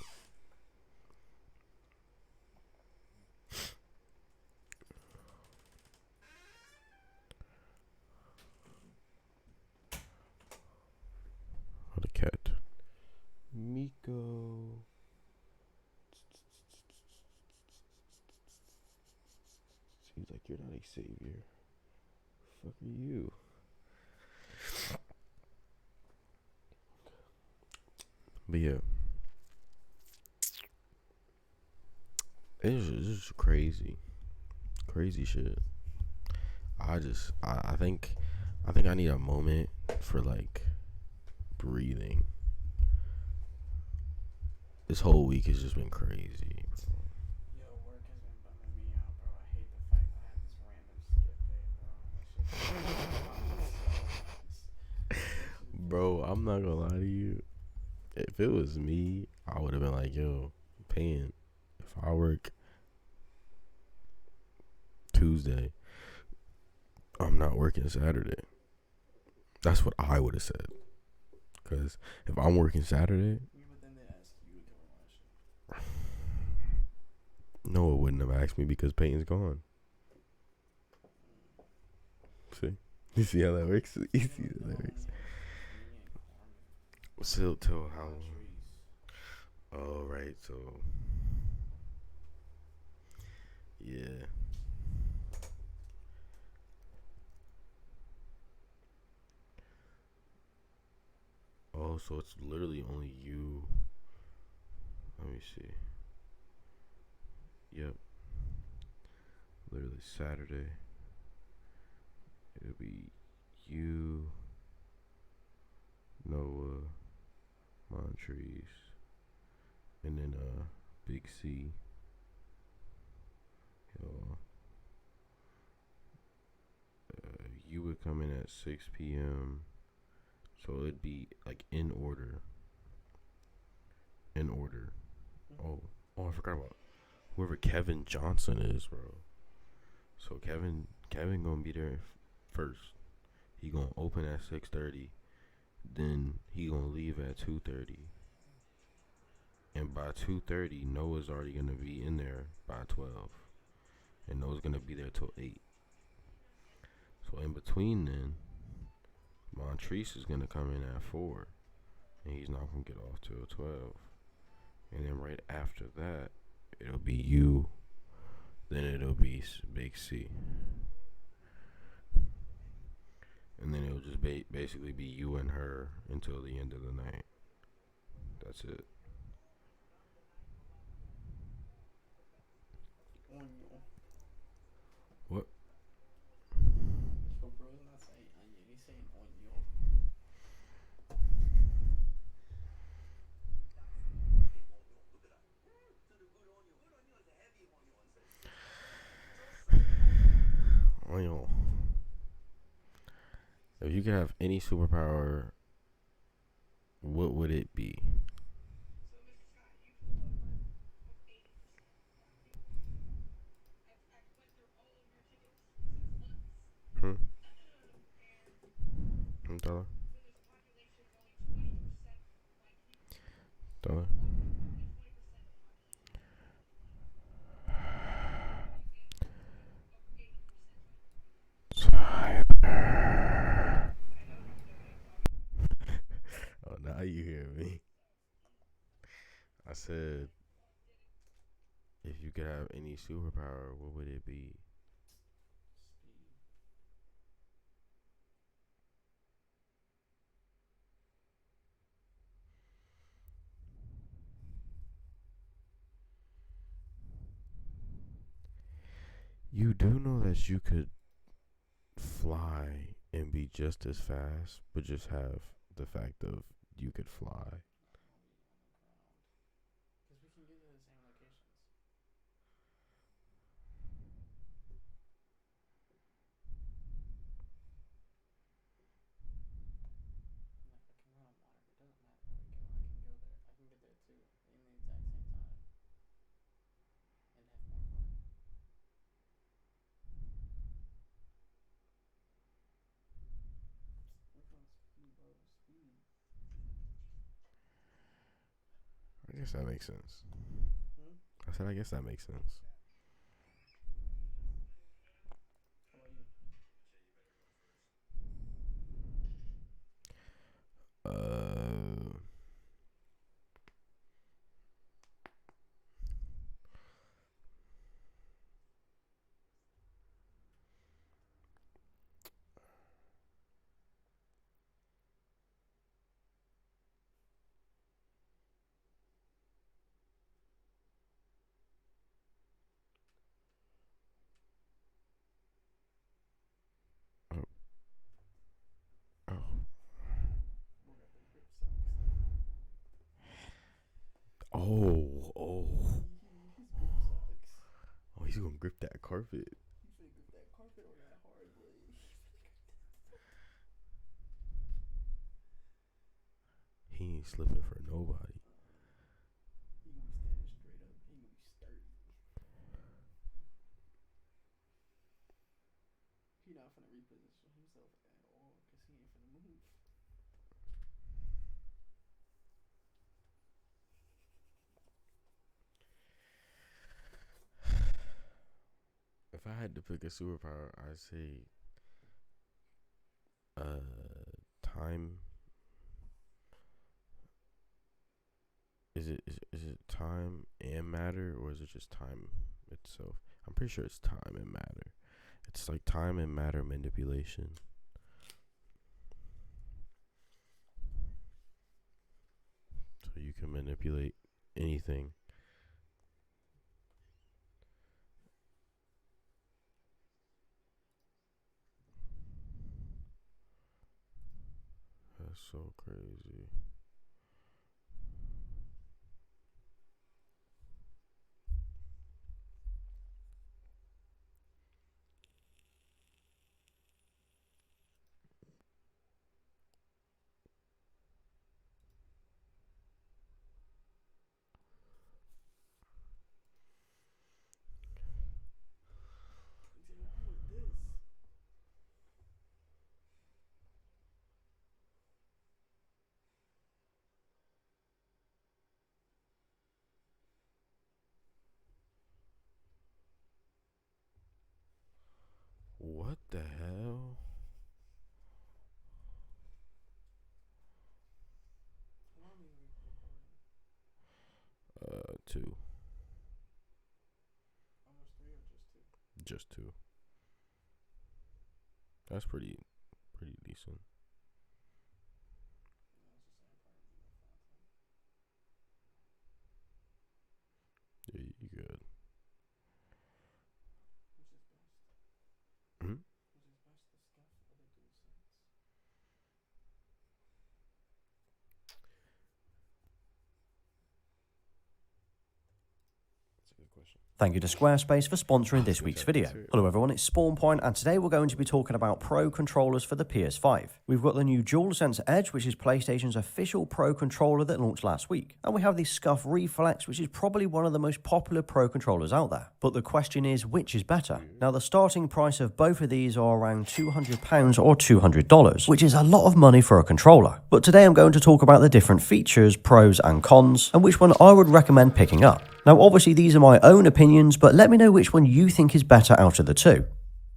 Oh, the cat. Miko. Seems like you're not a savior. Fuck are you? But yeah, it's just crazy shit. I think I need a moment for like breathing. This whole week has just been crazy. Yo, work has been bumming me out, bro. I hate the fact that I have this random skip day, bro. Bro, I'm not gonna lie to you. If it was me, I would have been like, yo, I'm paying. If I work Tuesday, I'm not working Saturday. That's what I would have said. Because if I'm working Saturday, no, it wouldn't have asked me because Peyton's gone. See? You see how that works? You see how that works? Still till how long? Oh, right, so yeah. Oh, so it's literally only you. Let me see. Yep. Literally Saturday. It'll be you, Noah, Montrese, and then Big C. Yo, you would come in at 6 p.m. So it'd be like in order. Oh, I forgot about whoever Kevin Johnson is, bro. So Kevin gonna be there first. He gonna open at 6:30. Then he gonna leave at 2:30. And by 2:30, Noah's already gonna be in there by 12. And Noah's gonna be there till 8. So in between then, Montrese is gonna come in at 4. And he's not gonna get off till 12. And then right after that, it'll be you. Then it'll be Big C. And then it'll just basically be you and her until the end of the night. That's it. What? Yo, bro, not saying onion. He's saying onion. Onion. If you could have any superpower, what would it be? Dollar? Dollar? How you hear me? I said, if you could have any superpower, what would it be? You do know that you could fly and be just as fast, but just have the fact of you could fly. Because we can get to the same locations. Like, I can run on water. It doesn't matter where we go. I can go there. I can get there too in the exact same time. And have more fun. Which one's speed, bro? Speed. I guess that makes sense. Hmm? I said, I guess that makes sense. How about you? Oh, he's gonna grip that carpet. You finna grip that carpet on that hard, boy. He ain't slipping for nobody. He gonna be standing straight up. He gonna be sturdy. He not finna reposition himself at all, cause he ain't finna move. If I had to pick a superpower, I'd say time. Is it time and matter, or is it just time itself? I'm pretty sure it's time and matter. It's like time and matter manipulation. So you can manipulate anything. That's so crazy. What the hell? How long are we recording? 2. Almost 3 or just 2? Just 2. That's pretty decent. Yeah, you good. Which is best? Hmm? Which is best, the Scuff or the DualSense? That's a good question. Thank you to Squarespace for sponsoring this week's video. Hello everyone, it's SpawnPoint, and today we're going to be talking about Pro controllers for the PS5. We've got the new DualSense Edge, which is PlayStation's official Pro controller that launched last week. And we have the Scuff Reflex, which is probably one of the most popular Pro controllers out there. But the question is, which is better? Now, the starting price of both of these are around £200 or $200, which is a lot of money for a controller. But today I'm going to talk about the different features, pros and cons, and which one I would recommend picking up. Now, obviously these are my own opinions, but let me know which one you think is better out of the two.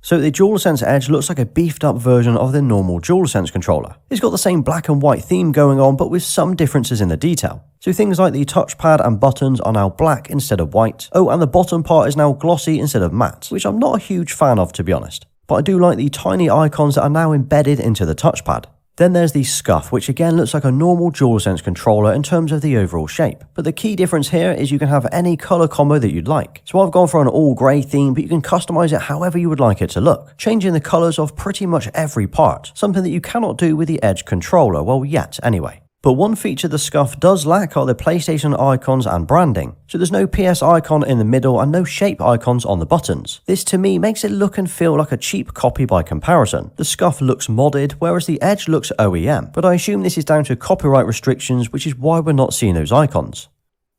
So the DualSense Edge looks like a beefed up version of the normal DualSense controller. It's got the same black and white theme going on, but with some differences in the detail. So things like the touchpad and buttons are now black instead of white. Oh, and the bottom part is now glossy instead of matte, which I'm not a huge fan of, to be honest. But I do like the tiny icons that are now embedded into the touchpad. Then there's the SCUF, which again looks like a normal DualSense controller in terms of the overall shape. But the key difference here is you can have any color combo that you'd like. So I've gone for an all grey theme, but you can customize it however you would like it to look, changing the colors of pretty much every part, something that you cannot do with the Edge controller, well yet anyway. But one feature the SCUF does lack are the PlayStation icons and branding. So there's no PS icon in the middle and no shape icons on the buttons. This to me makes it look and feel like a cheap copy by comparison. The SCUF looks modded, whereas the Edge looks OEM. But I assume this is down to copyright restrictions, which is why we're not seeing those icons.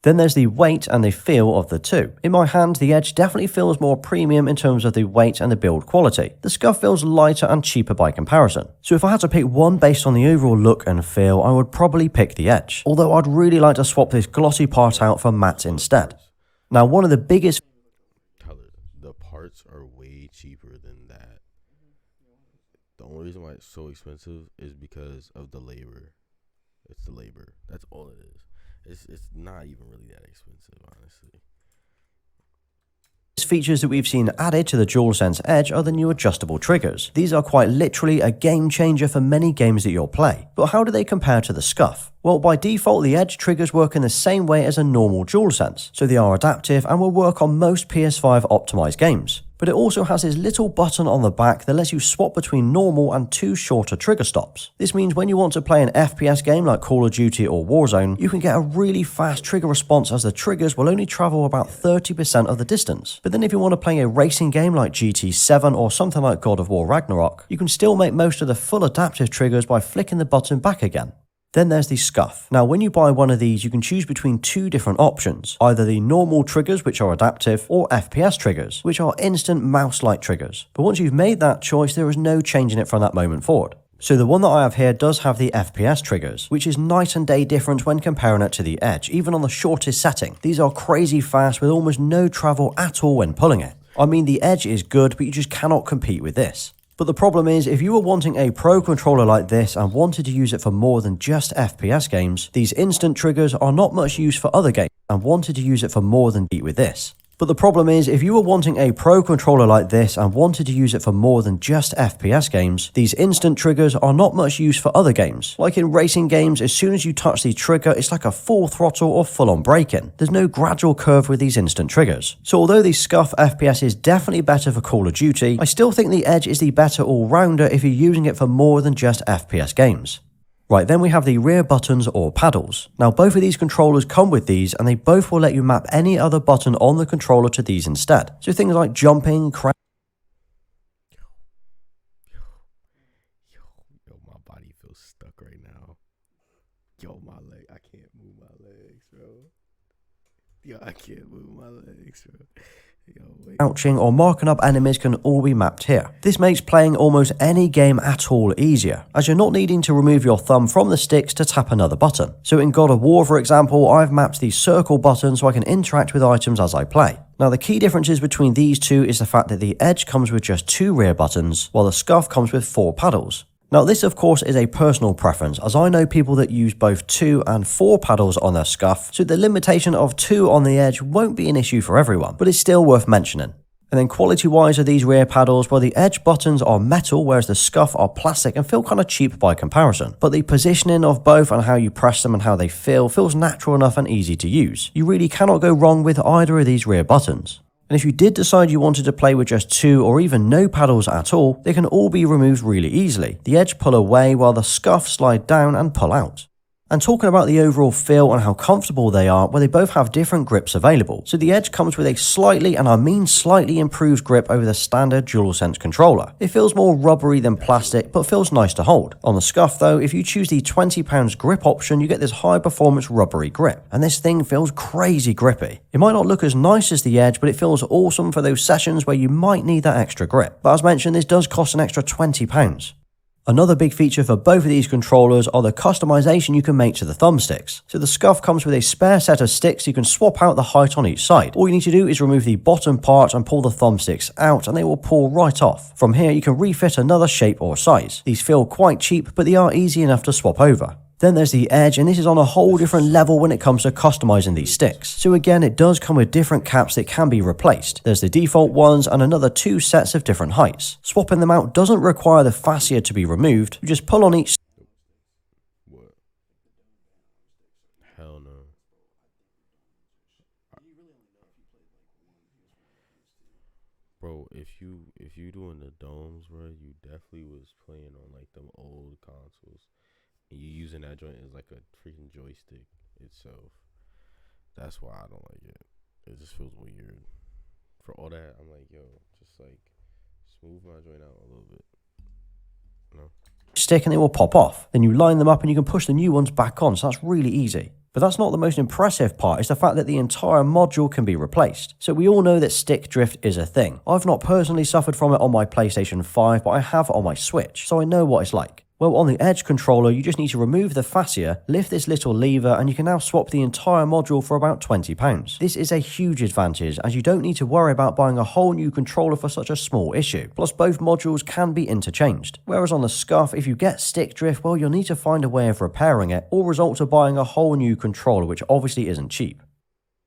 Then there's the weight and the feel of the two. In my hand, the Edge definitely feels more premium in terms of the weight and the build quality. The SCUF feels lighter and cheaper by comparison. So if I had to pick one based on the overall look and feel, I would probably pick the Edge. Although I'd really like to swap this glossy part out for matte instead. Now one of the biggest... The parts are way cheaper than that. The only reason why it's so expensive is because of the labor. It's the labor. That's all it is. It's not even really that expensive, honestly. Features that we've seen added to the DualSense Edge are the new adjustable triggers. These are quite literally a game changer for many games that you'll play. But how do they compare to the SCUF? Well, by default, the Edge triggers work in the same way as a normal DualSense, so they are adaptive and will work on most PS5 optimized games. But it also has this little button on the back that lets you swap between normal and two shorter trigger stops. This means when you want to play an FPS game like Call of Duty or Warzone, you can get a really fast trigger response as the triggers will only travel about 30% of the distance. But then if you want to play a racing game like GT7 or something like God of War Ragnarok, you can still make most of the full adaptive triggers by flicking the button back again. Then there's the SCUF. Now when you buy one of these, you can choose between two different options, either the normal triggers, which are adaptive, or FPS triggers, which are instant mouse-like triggers. But once you've made that choice, there is no changing it from that moment forward. So the one that I have here does have the FPS triggers, which is night and day different when comparing it to the Edge, even on the shortest setting. These are crazy fast with almost no travel at all when pulling it. I mean, the Edge is good, but you just cannot compete with this. But the problem is, if you were wanting a pro controller like this and wanted to use it for more than just FPS games, these instant triggers are not much use for other games and wanted to use it for more than beat with this. But the problem is, if you were wanting a pro controller like this and wanted to use it for more than just FPS games, these instant triggers are not much use for other games. Like in racing games, as soon as you touch the trigger, it's like a full throttle or full-on braking. There's no gradual curve with these instant triggers. So although the SCUF FPS is definitely better for Call of Duty, I still think the Edge is the better all-rounder if you're using it for more than just FPS games. Right, then we have the rear buttons or paddles. Now both of these controllers come with these and they both will let you map any other button on the controller to these instead. So things like jumping, Yo, my body feels stuck right now. Yo, my leg, I can't move my legs, bro. Yo, I can't move my legs, bro. crouching or marking up enemies can all be mapped here. This makes playing almost any game at all easier, as you're not needing to remove your thumb from the sticks to tap another button. So in God of War, for example, I've mapped the circle button so I can interact with items as I play. Now the key differences between these two is the fact that the Edge comes with just 2 rear buttons, while the SCUF comes with 4 paddles. Now this of course is a personal preference, as I know people that use both 2 and 4 paddles on their SCUF, so the limitation of 2 on the Edge won't be an issue for everyone, but it's still worth mentioning. And then quality wise of these rear paddles, well, the Edge buttons are metal, whereas the SCUF are plastic and feel kind of cheap by comparison. But the positioning of both and how you press them and how they feel feels natural enough and easy to use. You really cannot go wrong with either of these rear buttons. And if you did decide you wanted to play with just 2 or even no paddles at all, they can all be removed really easily. The Edge pull away while the SCUF slide down and pull out. And talking about the overall feel and how comfortable they are, well, they both have different grips available. So the Edge comes with a slightly, and I mean slightly, improved grip over the standard DualSense controller. It feels more rubbery than plastic, but feels nice to hold. On the SCUF though, if you choose the 20 pounds grip option, you get this high performance rubbery grip. And this thing feels crazy grippy. It might not look as nice as the Edge, but it feels awesome for those sessions where you might need that extra grip. But as mentioned, this does cost an extra £20. Another big feature for both of these controllers are the customization you can make to the thumbsticks. So the SCUF comes with a spare set of sticks you can swap out the height on each side. All you need to do is remove the bottom part and pull the thumbsticks out and they will pull right off. From here you can refit another shape or size. These feel quite cheap but they are easy enough to swap over. Then there's the Edge, and this is on a whole different level when it comes to customizing these sticks. So again, it does come with different caps that can be replaced. There's the default ones and another 2 sets of different heights. Swapping them out doesn't require the fascia to be removed, you just pull on each. What? Hell no. Bro, if you doing the domes, bro, you definitely was playing on like them old consoles. And you using that joint as like a freaking joystick itself. That's why I don't like it. It just feels weird. For all that, I'm like, yo, just like smooth my joint out a little bit. You know? Stick and it will pop off. Then you line them up and you can push the new ones back on, so that's really easy. But that's not the most impressive part, it's the fact that the entire module can be replaced. So we all know that stick drift is a thing. I've not personally suffered from it on my PlayStation 5, but I have on my Switch, so I know what it's like. Well, on the Edge controller, you just need to remove the fascia, lift this little lever, and you can now swap the entire module for about £20. This is a huge advantage, as you don't need to worry about buying a whole new controller for such a small issue. Plus, both modules can be interchanged. Whereas on the SCUF, if you get stick drift, well, you'll need to find a way of repairing it, or result to buying a whole new controller, which obviously isn't cheap.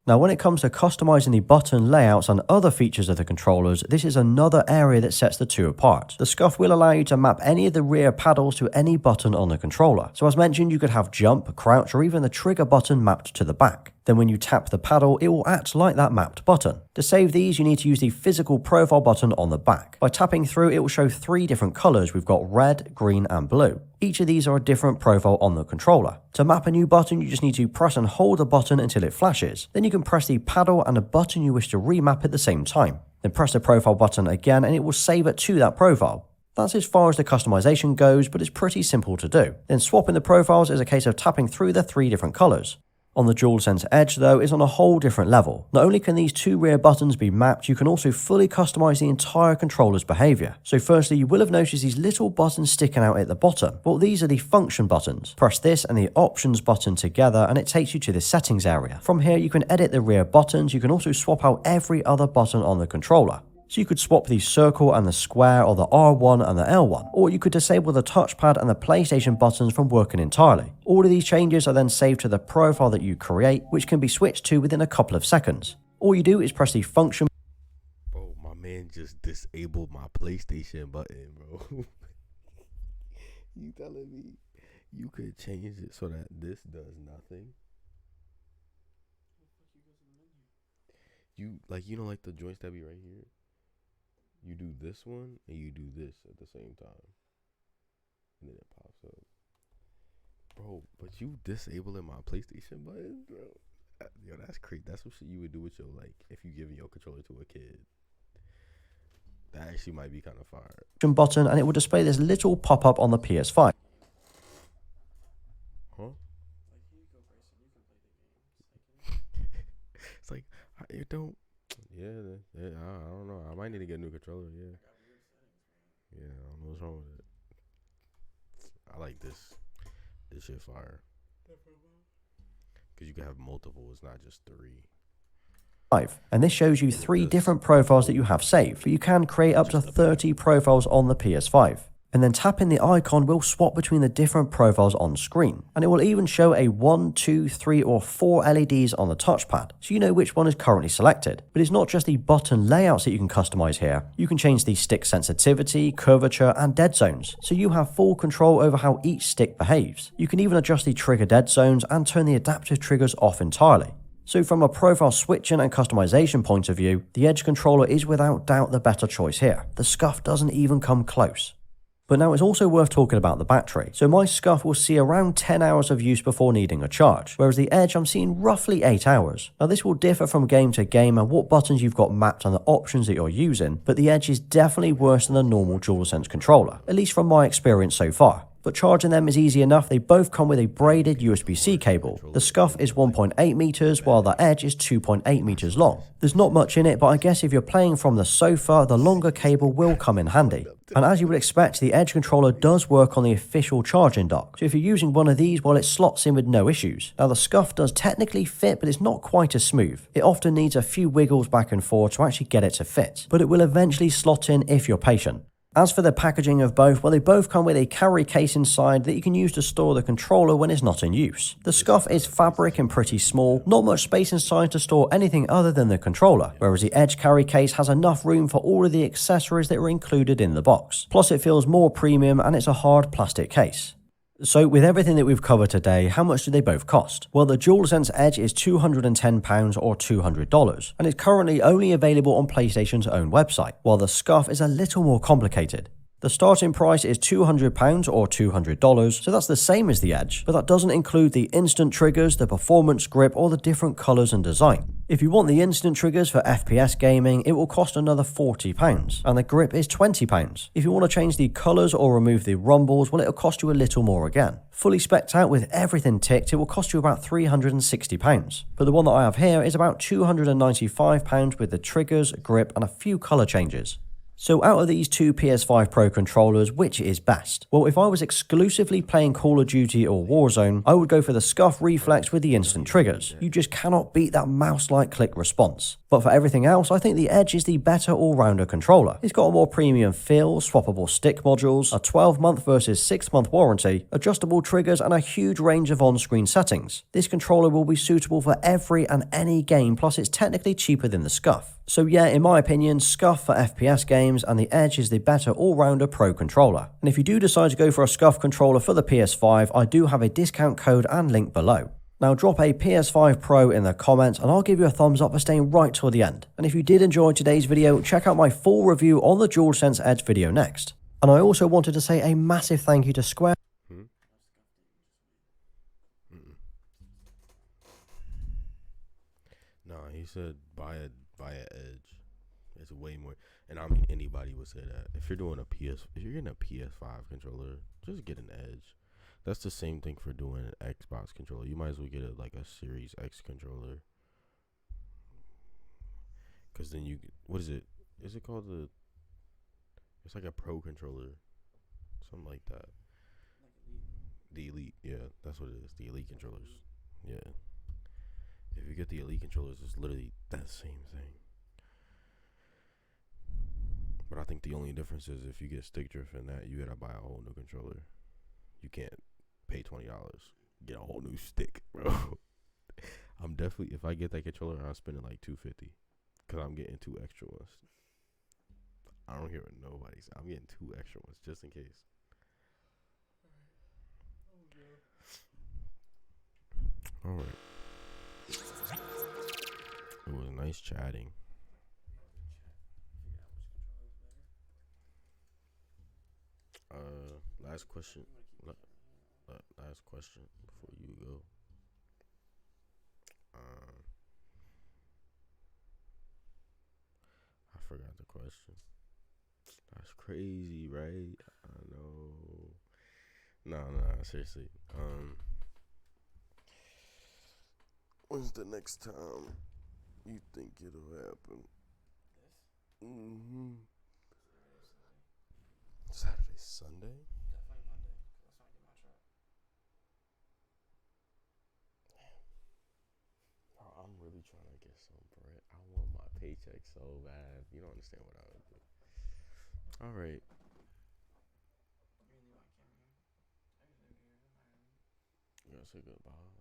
Now, when it comes to customizing the button layouts and other features of the controllers, this is another area that sets the two apart. The SCUF will allow you to map any of the rear paddles to any button on the controller. So as mentioned, you could have jump, crouch, or even the trigger button mapped to the back. Then when you tap the paddle, it will act like that mapped button. To save these, you need to use the physical profile button on the back. By tapping through, it will show 3 different colors. We've got red, green, and blue. Each of these are a different profile on the controller. To map a new button, you just need to press and hold the button until it flashes. Then you can press the paddle and the button you wish to remap at the same time. Then press the profile button again and it will save it to that profile. That's as far as the customization goes, but it's pretty simple to do. Then swapping the profiles is a case of tapping through the 3 different colors. On the DualSense Edge though is on a whole different level. Not only can these 2 rear buttons be mapped, you can also fully customize the entire controller's behavior. So firstly, you will have noticed these little buttons sticking out at the bottom. Well, these are the function buttons. Press this and the options button together and it takes you to the settings area. From here you can edit the rear buttons, you can also swap out every other button on the controller. So you could swap the circle and the square or the R1 and the L1, or you could disable the touchpad and the PlayStation buttons from working entirely. All of these changes are then saved to the profile that you create, which can be switched to within a couple of seconds. All you do is press the function. Bro, my man just disabled my PlayStation button, bro. You telling me you could change it so that this does nothing? You like the joints that be right here? You do this one and you do this at the same time. And then it pops up. Bro, but you disabling my PlayStation button, bro? Yo, that's crazy. That's what shit you would do with your, like, if you giving your controller to a kid. That actually might be kind of fire. Button and it will display this little pop-up on the PS5. Huh? It's like, you don't. Yeah, I don't know. I might need to get a new controller. Yeah, I don't know what's wrong with it. I like this shit fire. Because you can have multiple. It's not just 3. And this shows you 3 different profiles that you have saved, but you can create up to 30 profiles on the PS5. And then tapping the icon will swap between the different profiles on screen. And it will even show a 1, 2, 3 or 4 LEDs on the touchpad, so you know which one is currently selected. But it's not just the button layouts that you can customize here. You can change the stick sensitivity, curvature and dead zones, so you have full control over how each stick behaves. You can even adjust the trigger dead zones and turn the adaptive triggers off entirely. So from a profile switching and customization point of view, the Edge controller is without doubt the better choice here. The SCUF doesn't even come close. But now it's also worth talking about the battery. So my SCUF will see around 10 hours of use before needing a charge, whereas the Edge I'm seeing roughly 8 hours. Now this will differ from game to game and what buttons you've got mapped and the options that you're using, but the Edge is definitely worse than a normal DualSense controller, at least from my experience so far. but charging them is easy enough. They both come with a braided USB-C cable. The Scuf is 1.8 meters, while the Edge is 2.8 meters long. There's not much in it, but I guess if you're playing from the sofa, the longer cable will come in handy. And as you would expect, the Edge controller does work on the official charging dock. So if you're using one of these, well, it slots in with no issues. Now the Scuf does technically fit, but it's not quite as smooth. It often needs a few wiggles back and forth to actually get it to fit, but it will eventually slot in if you're patient. As for the packaging of both, well, they both come with a carry case inside that you can use to store the controller when it's not in use. The Scuf is fabric and pretty small, not much space inside to store anything other than the controller, whereas the Edge carry case has enough room for all of the accessories that are included in the box. Plus it feels more premium and it's a hard plastic case. So with everything that we've covered today, how much do they both cost? Well, the DualSense Edge is £210 or $200, and it's currently only available on PlayStation's own website, while the Scuf is a little more complicated. The starting price is £200 or $200, so that's the same as the Edge, but that doesn't include the instant triggers, the performance grip, or the different colours and design. If you want the instant triggers for FPS gaming, it will cost another £40, and the grip is £20. If you want to change the colours or remove the rumbles, well, it'll cost you a little more again. Fully specced out with everything ticked, it will cost you about £360, but the one that I have here is about £295 with the triggers, grip, and a few colour changes. So out of these two PS5 Pro controllers, which is best? Well, if I was exclusively playing Call of Duty or Warzone, I would go for the Scuf Reflex with the instant triggers. You just cannot beat that mouse-like click response. But for everything else, I think the Edge is the better all-rounder controller. It's got a more premium feel, swappable stick modules, a 12-month versus 6-month warranty, adjustable triggers, and a huge range of on-screen settings. This controller will be suitable for every and any game, plus it's technically cheaper than the Scuf. So yeah, in my opinion, Scuf for FPS games and the Edge is the better all-rounder Pro controller. And if you do decide to go for a Scuf controller for the PS5, I do have a discount code and link below. Now drop a PS5 Pro in the comments and I'll give you a thumbs up for staying right till the end. And if you did enjoy today's video, check out my full review on the DualSense Edge video next. And I also wanted to say a massive thank you to Square. No, he said buy a Edge. It's way more, and I mean anybody would say that. If you're getting a PS5 controller, just get an Edge. That's the same thing for doing an Xbox controller. You might as well get a Series X controller, because then what is it? Is it called it's like a Pro controller, something like that. The Elite, yeah, that's what it is. The Elite controllers, yeah. If you get the Elite controllers, it's literally that same thing. But I think the only difference is if you get stick drift in that, you gotta buy a whole new controller. You can't pay $20, get a whole new stick, bro. I'm definitely, if I get that controller, I'm spending like $250, because I'm getting 2 extra ones. I don't hear what nobody say. I'm getting 2 extra ones just in case. Alright. It was nice chatting. Last question. Last question before you go. I forgot the question. That's crazy, right? I know. No, seriously. When's the next time you think it'll happen? Saturday, Sunday? Definitely Monday. That's when I get my shot. Bro, I'm really trying to get some bread. I want my paycheck so bad. You don't understand what I would do. Alright. You gotta say goodbye.